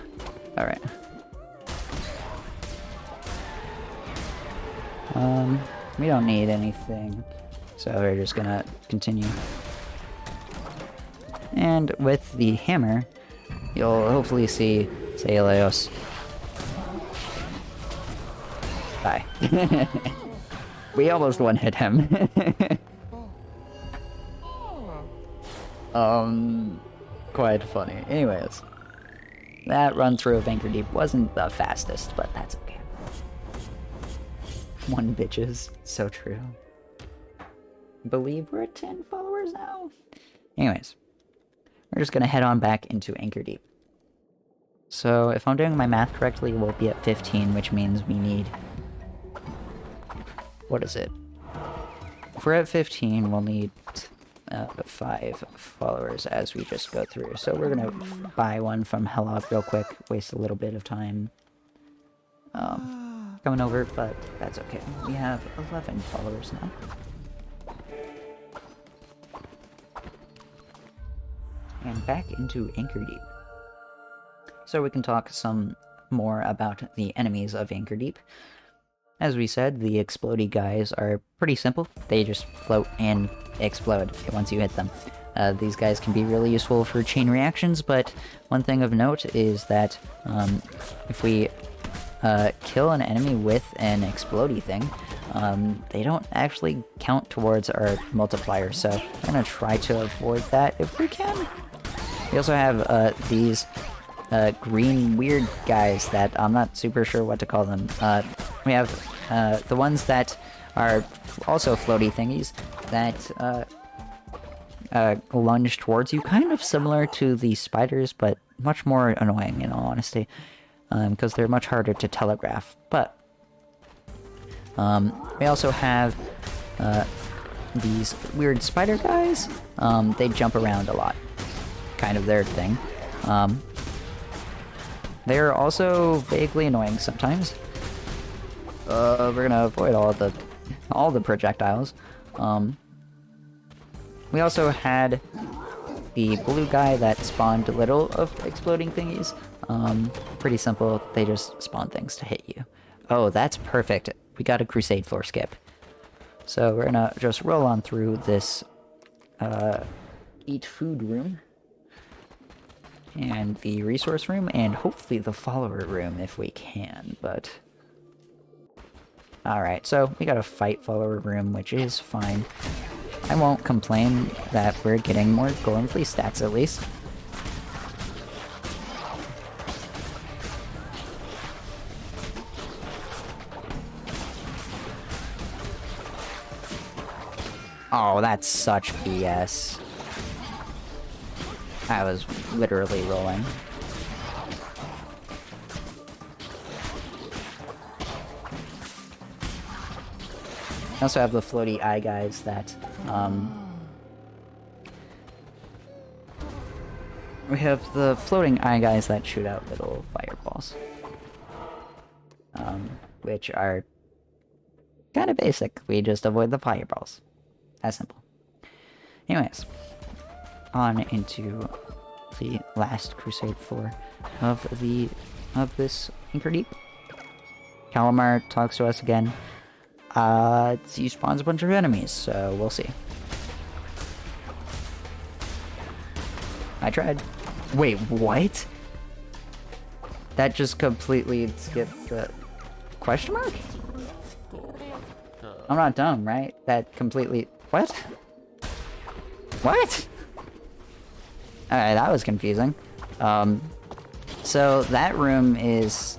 Alright. We don't need anything, so we're just gonna continue. And with the hammer, you'll hopefully see Saeleos. Bye. We almost one-hit him. Quite funny. Anyways, that run-through of Anchor Deep wasn't the fastest, but that's okay. One bitches. So true. Believe we're at 10 followers now? Anyways, we're just gonna head on back into Anchor Deep. So, if I'm doing my math correctly, we'll be at 15, which means we need... What is it? If we're at 15, we'll need 5 followers as we just go through. So we're gonna buy one from Hellog real quick, waste a little bit of time coming over, but that's okay. We have 11 followers now. And back into Anchor Deep. So we can talk some more about the enemies of Anchor Deep. As we said, the explodey guys are pretty simple. They just float and explode once you hit them. These guys can be really useful for chain reactions, but one thing of note is that if we kill an enemy with an explodey thing, they don't actually count towards our multiplier, so we're going to try to avoid that if we can. We also have these green weird guys that I'm not super sure what to call them. We have the ones that are also floaty thingies that lunge towards you, kind of similar to the spiders, but much more annoying in all honesty, because they're much harder to telegraph. But we also have these weird spider guys. They jump around a lot, kind of their thing. They're also vaguely annoying sometimes. We're gonna avoid all the projectiles. We also had the blue guy that spawned a little of exploding thingies. Pretty simple. They just spawn things to hit you. Oh, that's perfect. We got a crusade floor skip. So we're gonna just roll on through this eat food room and the resource room and hopefully the follower room if we can, but alright, so we got a fight follower room, which is fine. I won't complain that we're getting more golden fleece stats at least. Oh, that's such BS. I was literally rolling. I also have the floaty eye guys that, we have the floating eye guys that shoot out little fireballs. Which are kind of basic. We just avoid the fireballs. That's simple. Anyways, on into the last crusade floor of this Anchor Deep. Calamar talks to us again. He spawns a bunch of enemies, so we'll see. I tried. Wait, what? That just completely skipped the question mark? I'm not dumb, right? That completely... What? What? Alright, that was confusing. So that room is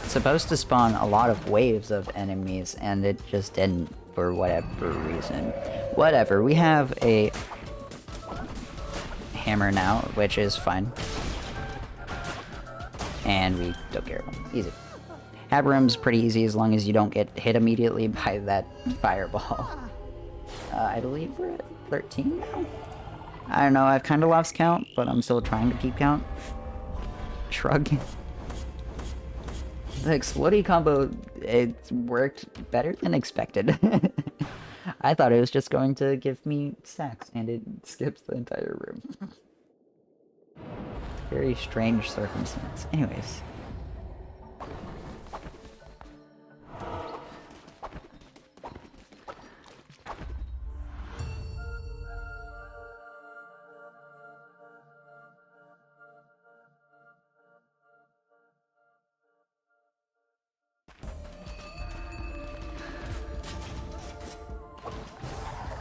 supposed to spawn a lot of waves of enemies, and it just didn't for whatever reason. Whatever, we have a hammer now, which is fine. And we don't care about them. Easy. Hat room's pretty easy as long as you don't get hit immediately by that fireball. I believe we're at 13 now? I don't know, I've kind of lost count, but I'm still trying to keep count. Shrug. The explodey combo, it worked better than expected. I thought it was just going to give me stacks, and it skips the entire room. Very strange circumstance. Anyways.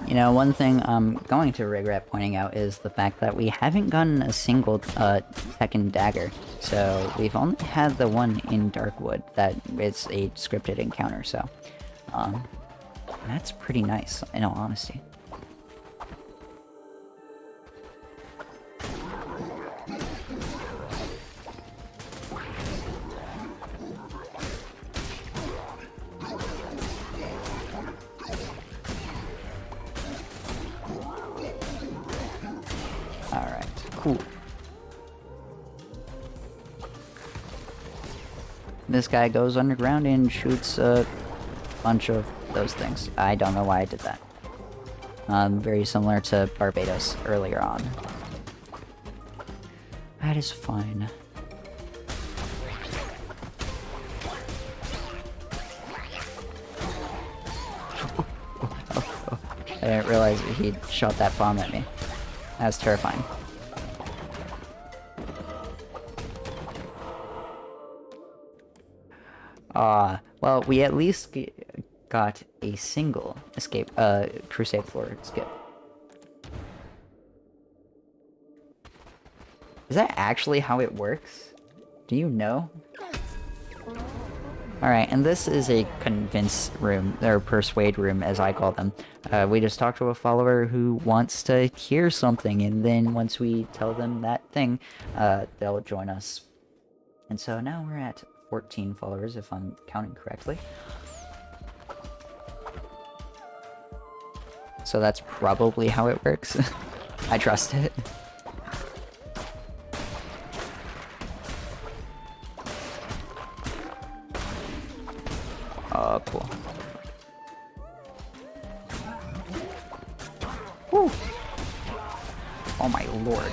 You know, one thing I'm going to regret pointing out is the fact that we haven't gotten a single Tekken dagger. So we've only had the one in Darkwood that is a scripted encounter, so that's pretty nice, in all honesty. Cool. This guy goes underground and shoots a bunch of those things. I don't know why I did that. Very similar to Barbados earlier on. That is fine. I didn't realize he shot that bomb at me. That was terrifying. Well, we at least got a single escape, crusade floor skip. Is that actually how it works? Do you know? Alright, and this is a convince room, or persuade room, as I call them. We just talk to a follower who wants to hear something, and then once we tell them that thing, they'll join us. And so now we're at 14 followers, if I'm counting correctly. So that's probably how it works. I trust it. Oh, cool. Woo! Oh my lord.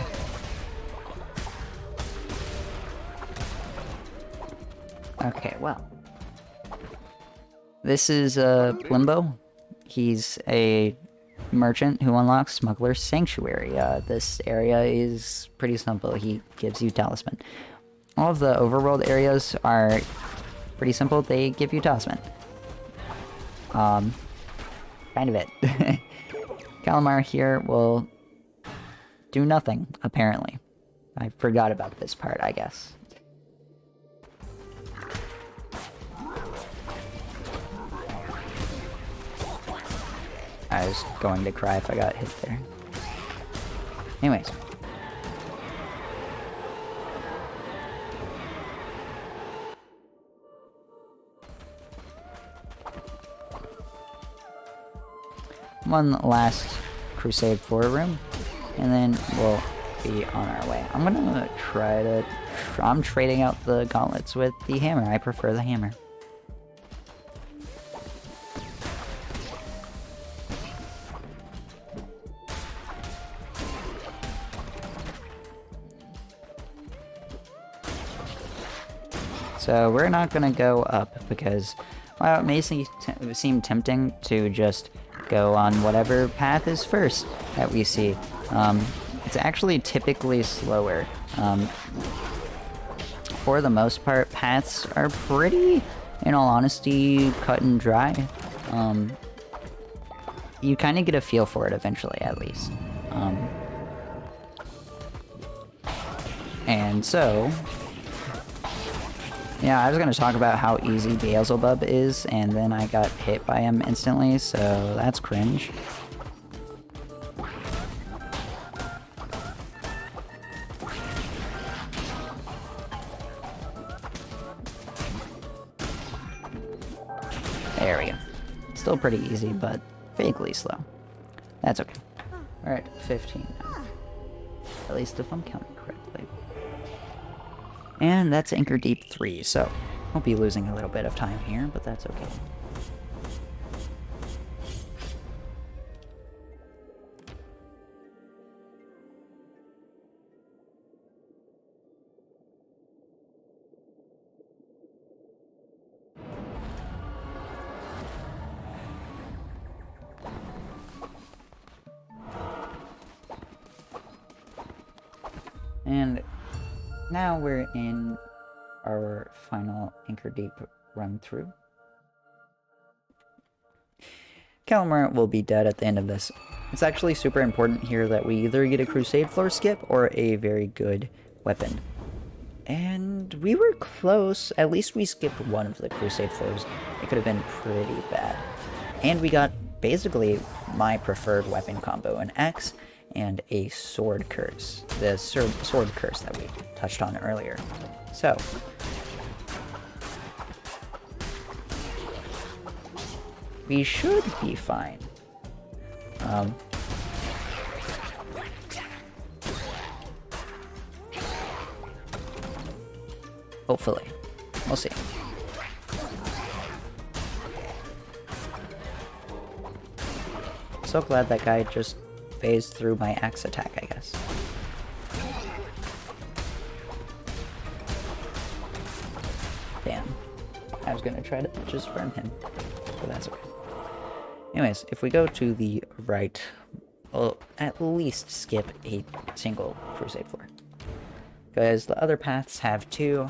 Okay, well. This is Limbo. He's a merchant who unlocks Smuggler's Sanctuary. This area is pretty simple. He gives you talisman. All of the overworld areas are pretty simple. They give you talisman. Kind of it. Calamar here will do nothing, apparently. I forgot about this part, I guess. I was going to cry if I got hit there. Anyways. One last Crusade 4 room, and then we'll be on our way. I'm gonna try to... I'm trading out the gauntlets with the hammer. I prefer the hammer. So we're not gonna go up because, well, it may seem tempting to just go on whatever path is first that we see. It's actually typically slower. For the most part, paths are pretty, in all honesty, cut and dry. You kind of get a feel for it eventually, at least. And so... yeah, I was going to talk about how easy Beelzebub is, and then I got hit by him instantly, so that's cringe. There we go. Still pretty easy, but vaguely slow. That's okay. We're at 15 now. At least if I'm counting correctly. And that's Anchor Deep 3, so I'll be losing a little bit of time here, but that's okay. And now we're in our final Anchor Deep run through. Calamar will be dead at the end of this. It's actually super important here that we either get a Crusade floor skip or a very good weapon. And we were close. At least we skipped one of the Crusade floors. It could have been pretty bad. And we got basically my preferred weapon combo, an axe and a sword curse. The sword curse that we touched on earlier. So, we should be fine. Hopefully. We'll see. So glad that guy just phased through my axe attack, I guess. Damn. I was gonna try to just burn him, but that's okay. Anyways, if we go to the right, we'll at least skip a single Crusade floor. Because the other paths have two.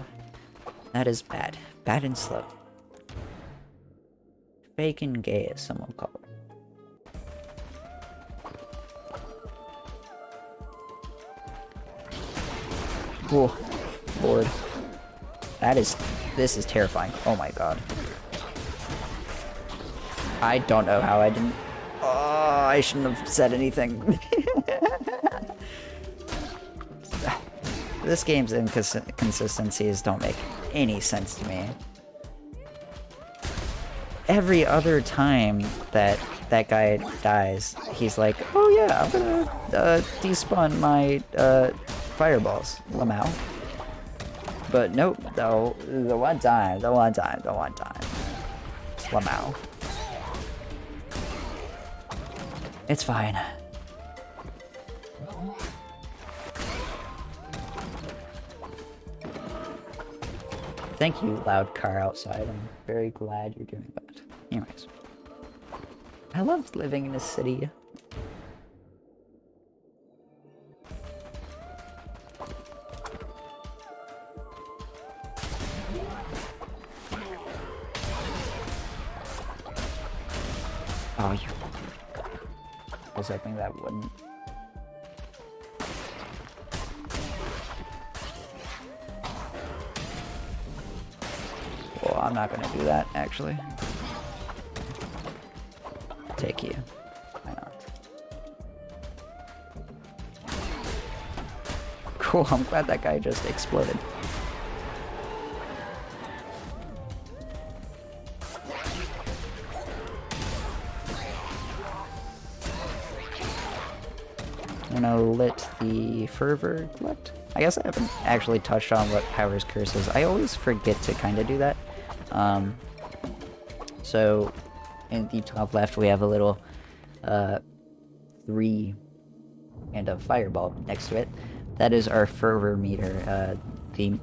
That is bad. Bad and slow. Fake and gay, as some will call it. Oh, Lord. This is terrifying. Oh my god. I don't know how I didn't... Oh, I shouldn't have said anything. This game's inconsistencies don't make any sense to me. Every other time that guy dies, he's like, oh yeah, I'm gonna despawn my fireballs, lmfao. But nope, though, the one time, it's lmfao. It's fine. Thank you, loud car outside. I'm very glad you're doing that. Anyways. I loved living in a city. Oh, you... I was hoping that wouldn't... Well, I'm not gonna do that, actually. Take you. Why not? Cool, I'm glad that guy just exploded. I'm gonna let the fervor collect. I guess I haven't actually touched on what powers curse is. I always forget to kind of do that. So in the top left we have a little 3 and a fireball next to it. That is our fervor meter. The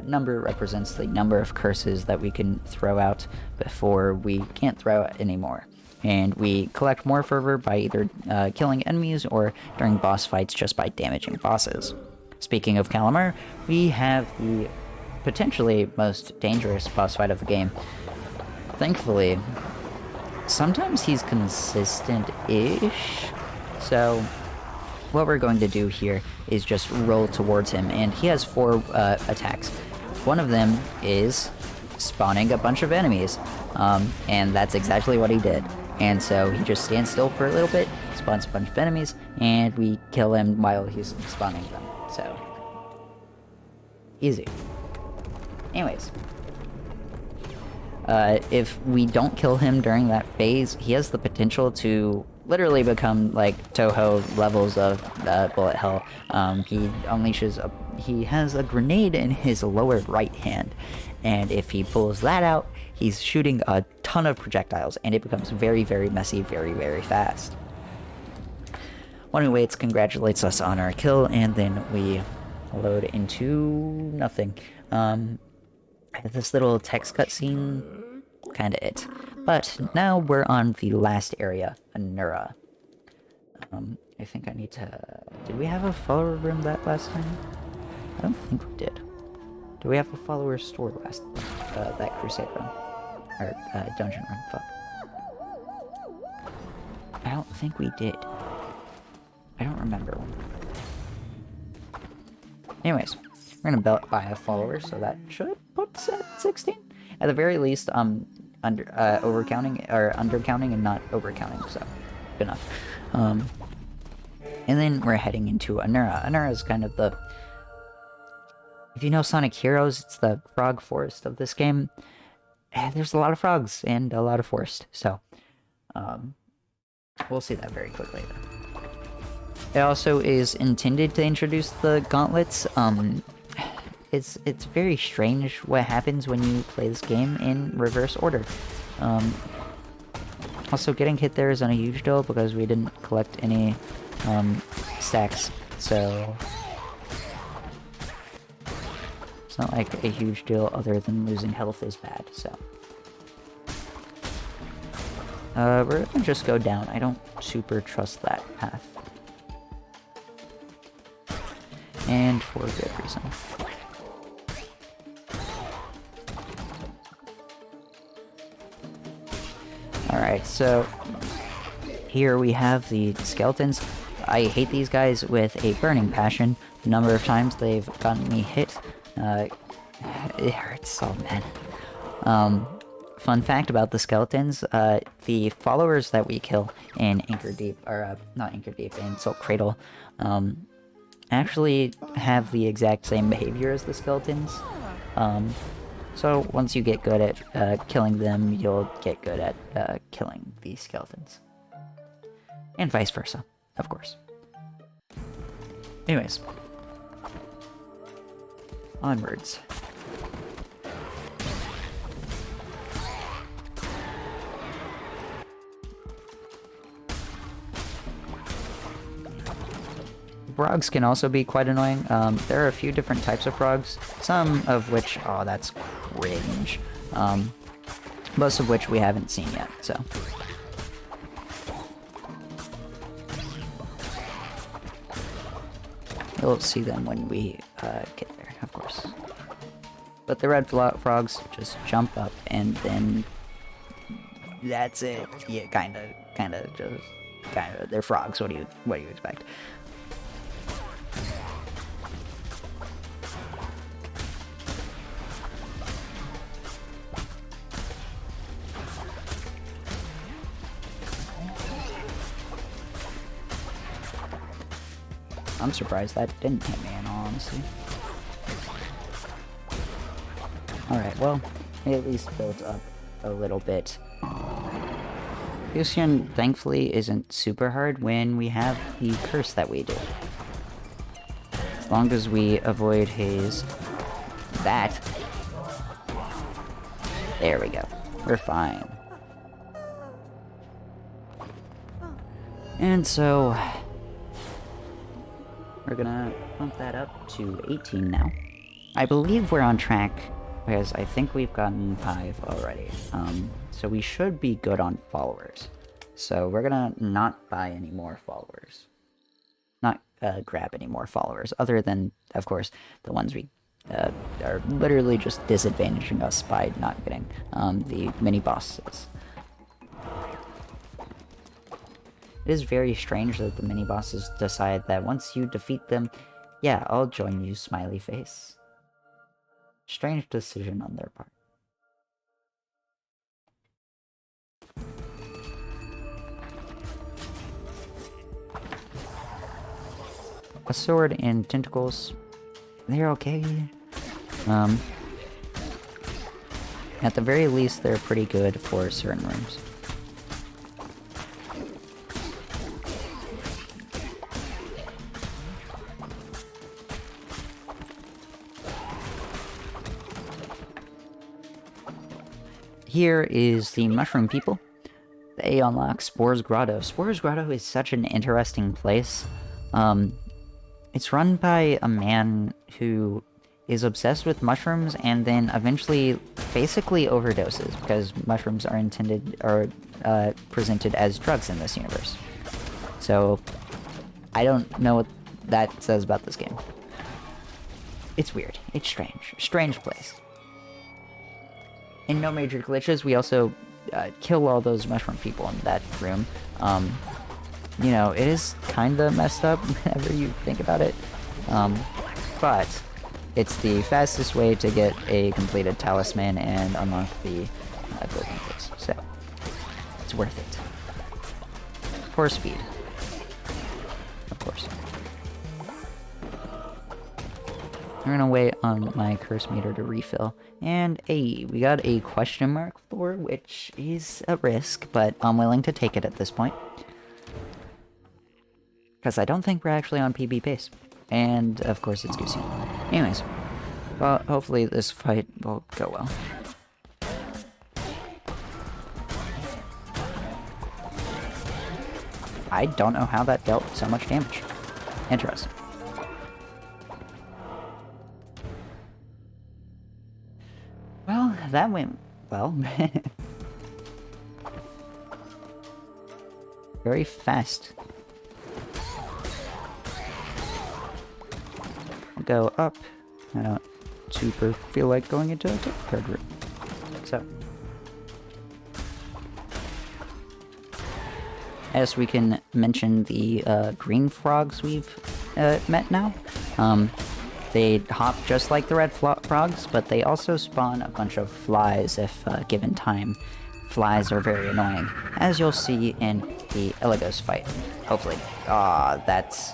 number represents the number of curses that we can throw out before we can't throw out anymore. And we collect more fervor by either killing enemies or during boss fights just by damaging bosses. Speaking of Calamar, we have the potentially most dangerous boss fight of the game. Thankfully, sometimes he's consistent-ish, so what we're going to do here is just roll towards him, and he has 4 attacks. One of them is spawning a bunch of enemies, and that's exactly what he did. And so he just stands still for a little bit, spawns a bunch of enemies, and we kill him while he's spawning them. So, easy. Anyways, if we don't kill him during that phase, he has the potential to literally become like Toho levels of bullet hell. He unleashes he has a grenade in his lower right hand, and if he pulls that out, he's shooting a ton of projectiles, and it becomes very, very messy, very, very fast. One who waits congratulates us on our kill, and then we load into nothing. This little text cutscene, kinda it. But now we're on the last area, Anura. I think I need to... Did we have a follower room that last time? I don't think we did. Do we have a follower store last... that crusade room? Or, dungeon room, fuck. I don't think we did. I don't remember. Anyways, we're gonna buy a follower, so that should put us at 16. At the very least, overcounting, or undercounting and not overcounting, so good enough. And then we're heading into Anura. Anura is kind of the... If you know Sonic Heroes, it's the frog forest of this game. There's a lot of frogs and a lot of forest, so we'll see that very quickly. It also is intended to introduce the gauntlets. It's very strange what happens when you play this game in reverse order. Also, getting hit there isn't a huge deal because we didn't collect any stacks, so it's not like a huge deal other than losing health is bad, so. We're gonna just go down. I don't super trust that path. And for a good reason. Alright, so here we have the skeletons. I hate these guys with a burning passion. The number of times they've gotten me hit It hurts so bad. Fun fact about the skeletons, the followers that we kill in Anchor Deep, or not Anchor Deep, in Silk Cradle, actually have the exact same behavior as the skeletons. So once you get good at killing them, you'll get good at killing the skeletons. And vice versa, of course. Anyways. Onwards. Frogs can also be quite annoying. There are a few different types of frogs, some of which, oh, that's cringe. Most of which we haven't seen yet, so. You'll see them when we get there, of course. But the red frogs just jump up and then that's it. Yeah, kinda, they're frogs. What do you expect? I'm surprised that didn't hit me in all honesty. Alright, well, it at least built up a little bit. Lucian, thankfully, isn't super hard when we have the curse that we do. As long as we avoid his... that. There we go. We're fine. And so... we're gonna bump that up to 18 now. I believe we're on track, because I think we've gotten 5 already. So we should be good on followers. So we're gonna not buy any more followers. Not grab any more followers, other than, of course, the ones we are literally just disadvantaging us by not getting the mini-bosses. It is very strange that the mini-bosses decide that once you defeat them, yeah, I'll join you, smiley face. Strange decision on their part. A sword and tentacles, they're okay. At the very least, they're pretty good for certain rooms. Here is the Mushroom People. They unlock Spore's Grotto. Spore's Grotto is such an interesting place. It's run by a man who is obsessed with mushrooms and then eventually basically overdoses because mushrooms are intended or presented as drugs in this universe. So I don't know what that says about this game. It's weird. It's strange. Strange place. And no major glitches. We also kill all those mushroom people in that room. You know, it is kinda messed up whenever you think about it. But it's the fastest way to get a completed talisman and unlock the golden place. So, it's worth it. For speed. Of course. I'm gonna wait on my curse meter to refill. And hey, we got a question mark floor, which is a risk, but I'm willing to take it at this point. Because I don't think we're actually on PB pace. And, of course, it's Goosey. Anyways. Well, hopefully this fight will go well. I don't know how that dealt so much damage. Interesting. Well, that went well. Very fast. Go up. I don't super feel like going into a card room. So. As we can mention the green frogs we've met now. They hop just like the red frogs, but they also spawn a bunch of flies if given time. Flies are very annoying, as you'll see in the Eligos fight. Hopefully. That's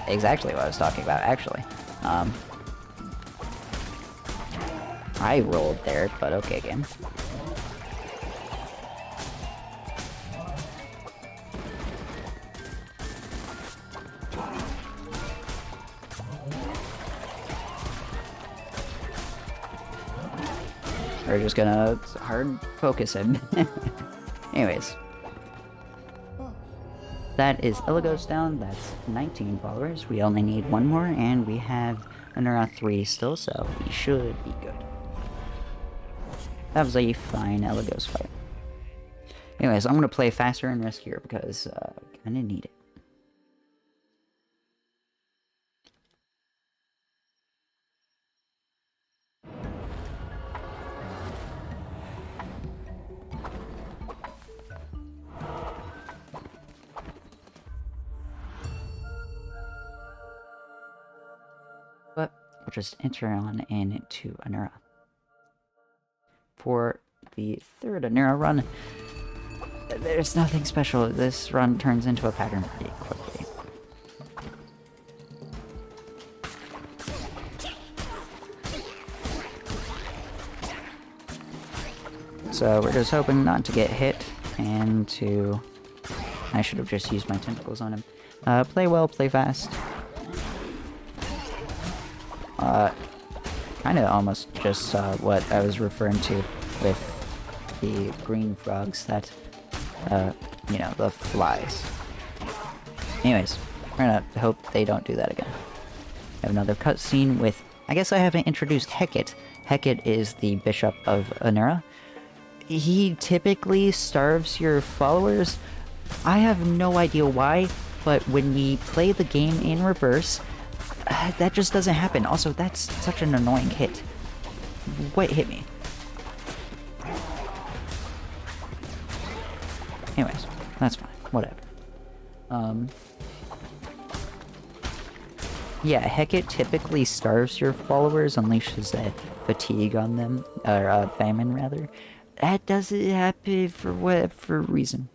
exactly what I was talking about, actually. I rolled there, but okay, game. We're just gonna hard focus him. Anyways. That is Eligos down, that's 19 followers. We only need one more, and we have Unrestricted 3 still, so we should be good. That was a fine Eligos fight. Anyways, I'm gonna play faster and riskier because I kinda need it. But we'll just enter on into Unrestricted. For the third Unrestricted run, there's nothing special. This run turns into a pattern pretty quickly. So we're just hoping not to get hit and to... I should have just used my tentacles on him. Play well, play fast. Kinda almost just what I was referring to with the green frogs that, you know, the flies. Anyways, we're gonna hope they don't do that again. I have another cutscene with... I guess I haven't introduced Hecate. Hecate is the bishop of Unrestricted. He typically starves your followers. I have no idea why, but when we play the game in reverse, that just doesn't happen. Also, that's such an annoying hit. What hit me? Anyways, that's fine. Whatever. Yeah, Hecate typically starves your followers, unleashes a fatigue on them, or famine rather. That doesn't happen for whatever reason.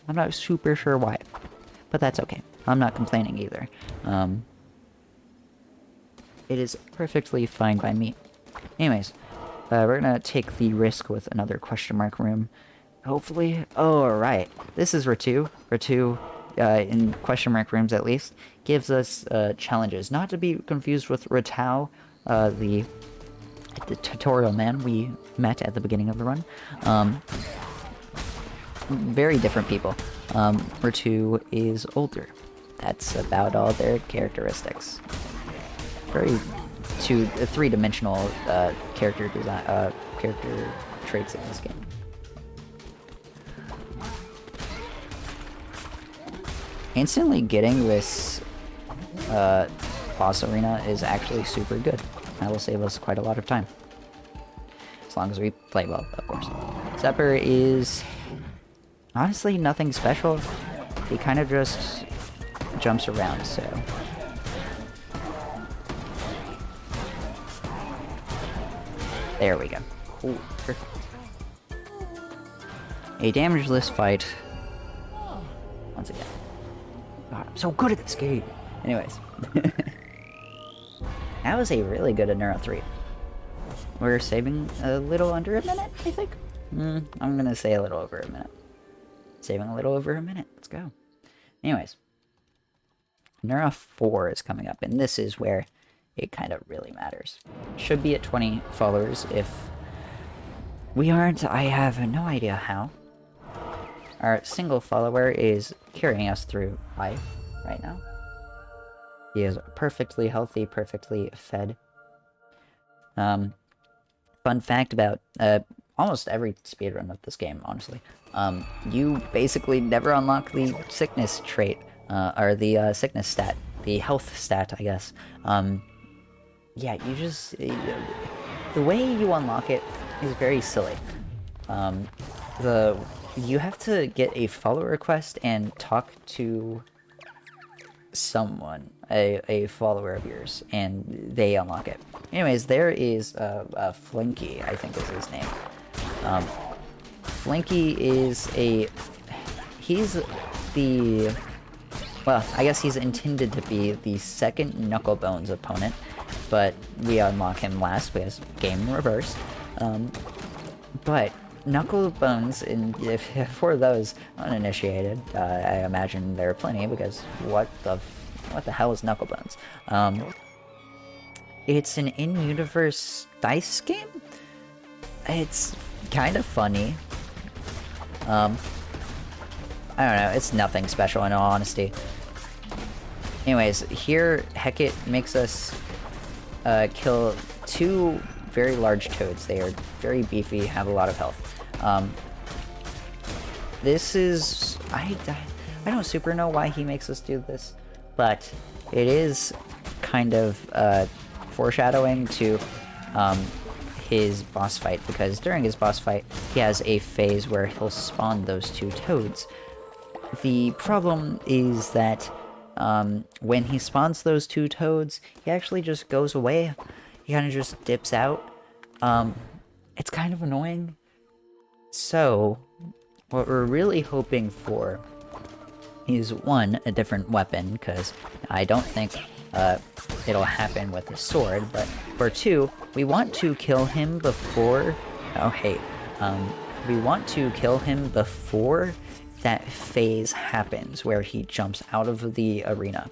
I'm not super sure why, but that's okay. I'm not complaining either. It is perfectly fine by me. Anyways, we're gonna take the risk with another question mark room. Hopefully... Oh, alright. This is Ratu. Ratu, in question mark rooms at least, gives us challenges. Not to be confused with Ratau, the tutorial man we met at the beginning of the run. Very different people. Ratu is older. That's about all their characteristics. Very three-dimensional character design, character traits in this game. Instantly getting this boss arena is actually super good. That will save us quite a lot of time. As long as we play well, of course. Zephyr is honestly nothing special. He kind of just jumps around, so... There we go. Cool. Perfect. A damageless fight. Once again. God, I'm so good at this game! Anyways. That was a really good Unrestricted 3. We're saving a little under a minute, I think? I'm gonna say a little over a minute. Saving a little over a minute. Let's go. Anyways. Unrestricted 4 is coming up, and this is where it kind of really matters. Should be at 20 followers. If we aren't, I have no idea how. Our single follower is carrying us through life right now. He is perfectly healthy, perfectly fed. Fun fact about almost every speedrun of this game, honestly. You basically never unlock the sickness trait, or the sickness stat, the health stat, I guess. Yeah, you just... the way you unlock it is very silly. You have to get a follow request and talk to someone, a follower of yours, and they unlock it. Anyways, there is Flinky, I think is his name. Flinky is he's the, well, I guess he's intended to be the second Knucklebones opponent, but we unlock him last because game reverse. But Knucklebones, for those uninitiated, I imagine there are plenty, because what the hell is Knucklebones? It's an in-universe dice game? It's kind of funny. I don't know, it's nothing special in all honesty. Anyways, here Hecate makes us kill 2 very large toads. They are very beefy, have a lot of health. This is... I don't super know why he makes us do this, but it is kind of foreshadowing to his boss fight, because during his boss fight he has a phase where he'll spawn those 2 toads. The problem is that when he spawns those 2 toads, he actually just goes away. He kind of just dips out. It's kind of annoying. So, what we're really hoping for is, 1, a different weapon, because I don't think it'll happen with a sword, but for 2, we want to kill him before... Oh, hey. We want to kill him before that phase happens, where he jumps out of the arena.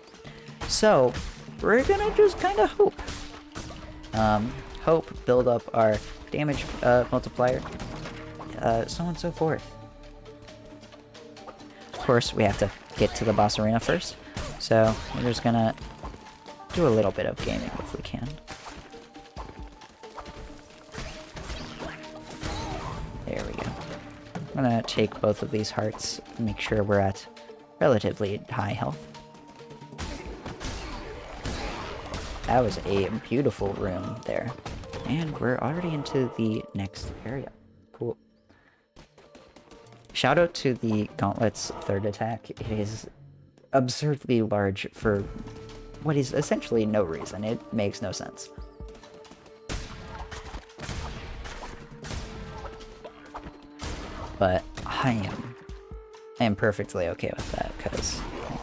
So, we're gonna just kind of hope. Hope, build up our damage multiplier, so on and so forth. Of course, we have to get to the boss arena first, so we're just gonna do a little bit of gaming if we can. There we go. I'm gonna take both of these hearts, make sure we're at relatively high health. That was a beautiful room there. And we're already into the next area. Cool. Shout out to the Gauntlet's 3rd attack. It is absurdly large for what is essentially no reason. It makes no sense. But I am perfectly okay with that, because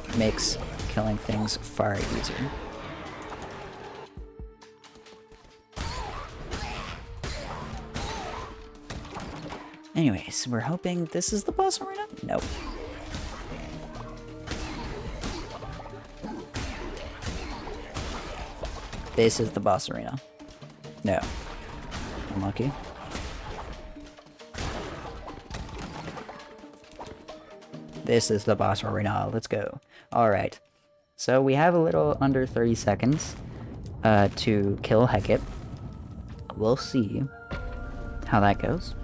it makes killing things far easier. Anyways, we're hoping this is the boss arena? Nope. This is the boss arena. No. Unlucky. This is the boss arena. Let's go. Alright. So we have a little under 30 seconds to kill Hecate. We'll see how that goes.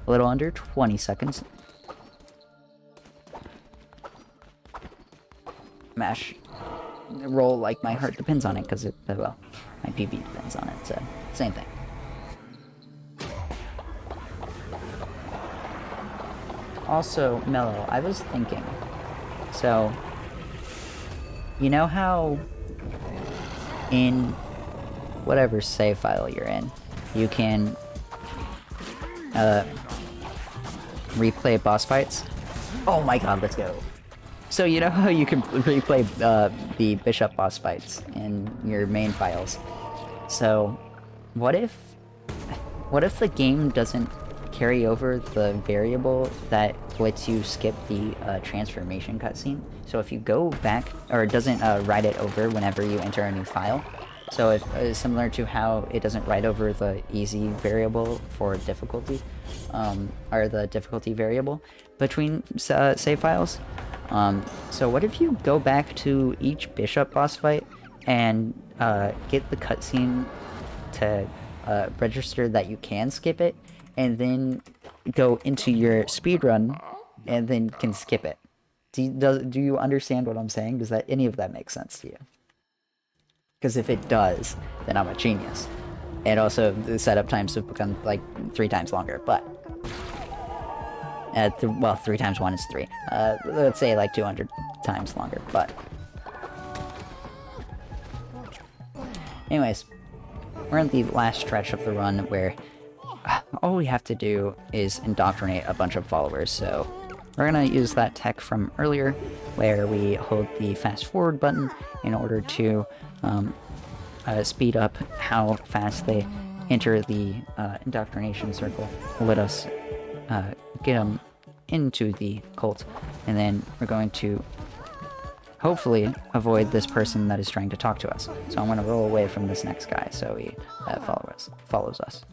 A little under 20 seconds. Mash. Roll like my heart depends on it, because it, well, my PB depends on it, so same thing. Also, Mellow, I was thinking, so, you know how in whatever save file you're in, you can replay boss fights? Oh my god, let's go. So you know how you can replay the bishop boss fights in your main files? So what if the game doesn't carry over the variable that lets you skip the transformation cutscene? So if you go back, or it doesn't write it over whenever you enter a new file. So if similar to how it doesn't write over the easy variable for difficulty, or the difficulty variable between save files. So what if you go back to each bishop boss fight and get the cutscene to register that you can skip it, and then go into your speedrun and then can skip it? Do you understand what I'm saying? Does any of that make sense to you? Because if it does, then I'm a genius. And also, the setup times have become like 3 times longer, but... Well, 3 times 1 is 3. Let's say like 200 times longer, but... Anyways, we're in the last stretch of the run where all we have to do is indoctrinate a bunch of followers, so we're gonna use that tech from earlier where we hold the fast forward button in order to speed up how fast they enter the indoctrination circle. Let us get them into the cult, and then we're going to hopefully avoid this person that is trying to talk to us. So I'm going to roll away from this next guy so he follows us.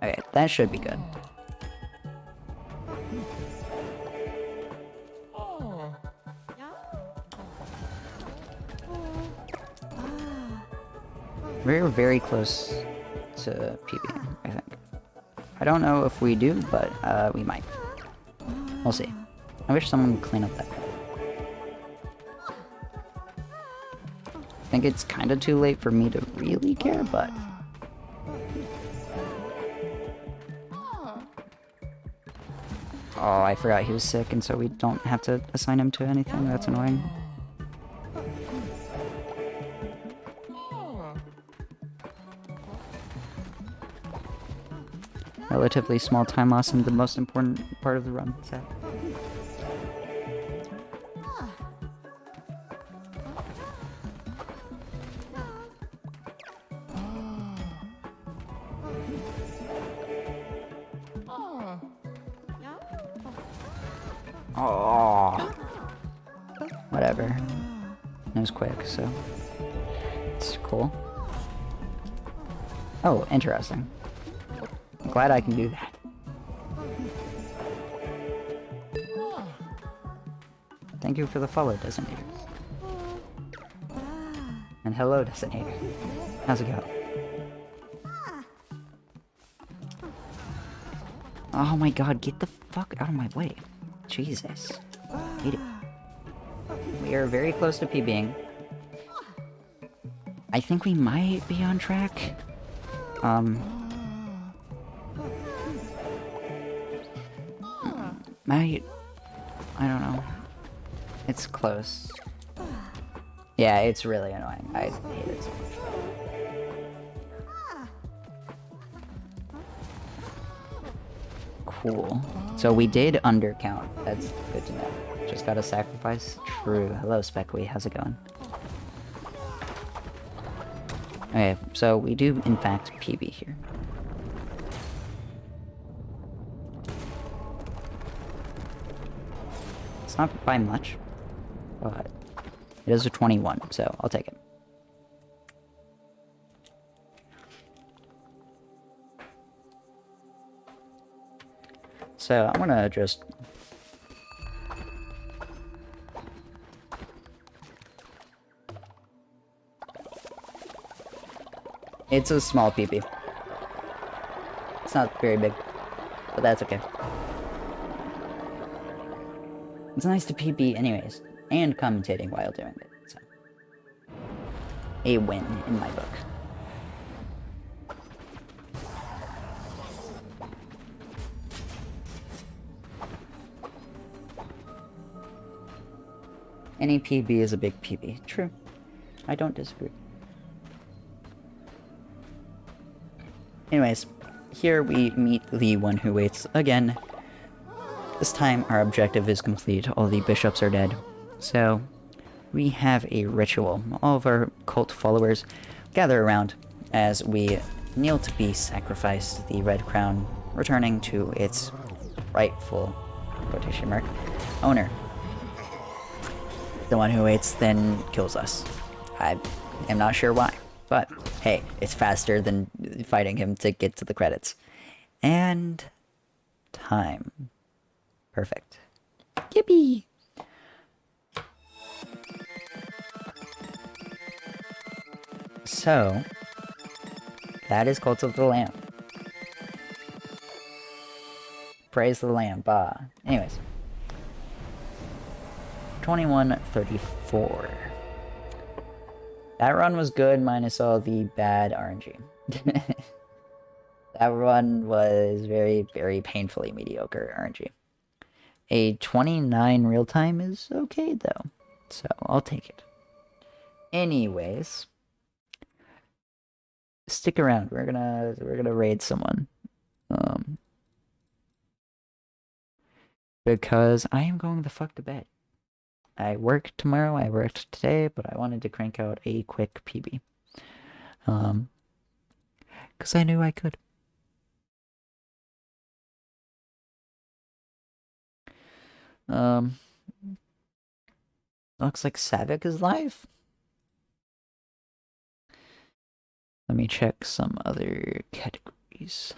Okay, that should be good. We're very close to PB, I think. I don't know if we do, but we might. We'll see. I wish someone would clean up that crap. I think it's kind of too late for me to really care, but... Oh, I forgot he was sick, and so we don't have to assign him to anything. That's annoying. Relatively small time loss in the most important part of the run, so. Oh, whatever. It was quick, so it's cool. Oh, interesting. I'm glad I can do that. Thank you for the follow, Designator. And hello, Designator. How's it go? Oh my god, get the fuck out of my way. Jesus. Hate it. We are very close to PBing. I think we might be on track. I don't know. It's close. Yeah, it's really annoying. I hate it so much. Cool. So we did undercount. That's good to know. Just gotta sacrifice. True. Hello, Speckly. How's it going? Okay, so we do, in fact, PB here. It's not by much, but it is a 21, so I'll take it. So I'm gonna just... It's a small PP. It's not very big, but that's okay. It's nice to PP anyways, and commentating while doing it, so. A win in my book. Any PB is a big PB. True. I don't disagree. Anyways, here we meet the one who waits again. This time our objective is complete. All the bishops are dead. So, we have a ritual. All of our cult followers gather around as we kneel to be sacrificed, the red crown returning to its rightful, quotation mark, owner. The one who waits then kills us. I am not sure why, but hey, it's faster than fighting him to get to the credits. And time. Perfect. Yippee! So, that is Cult of the Lamb. Praise the Lamb. Anyways. 21-34. That run was good minus all the bad RNG. That run was very, very painfully mediocre RNG. A 29 real time is okay though, so I'll take it. Anyways, stick around. We're gonna raid someone, because I am going the fuck to bed. I work tomorrow. I worked today, but I wanted to crank out a quick PB, because I knew I could. Looks like Savik is live. Let me check some other categories.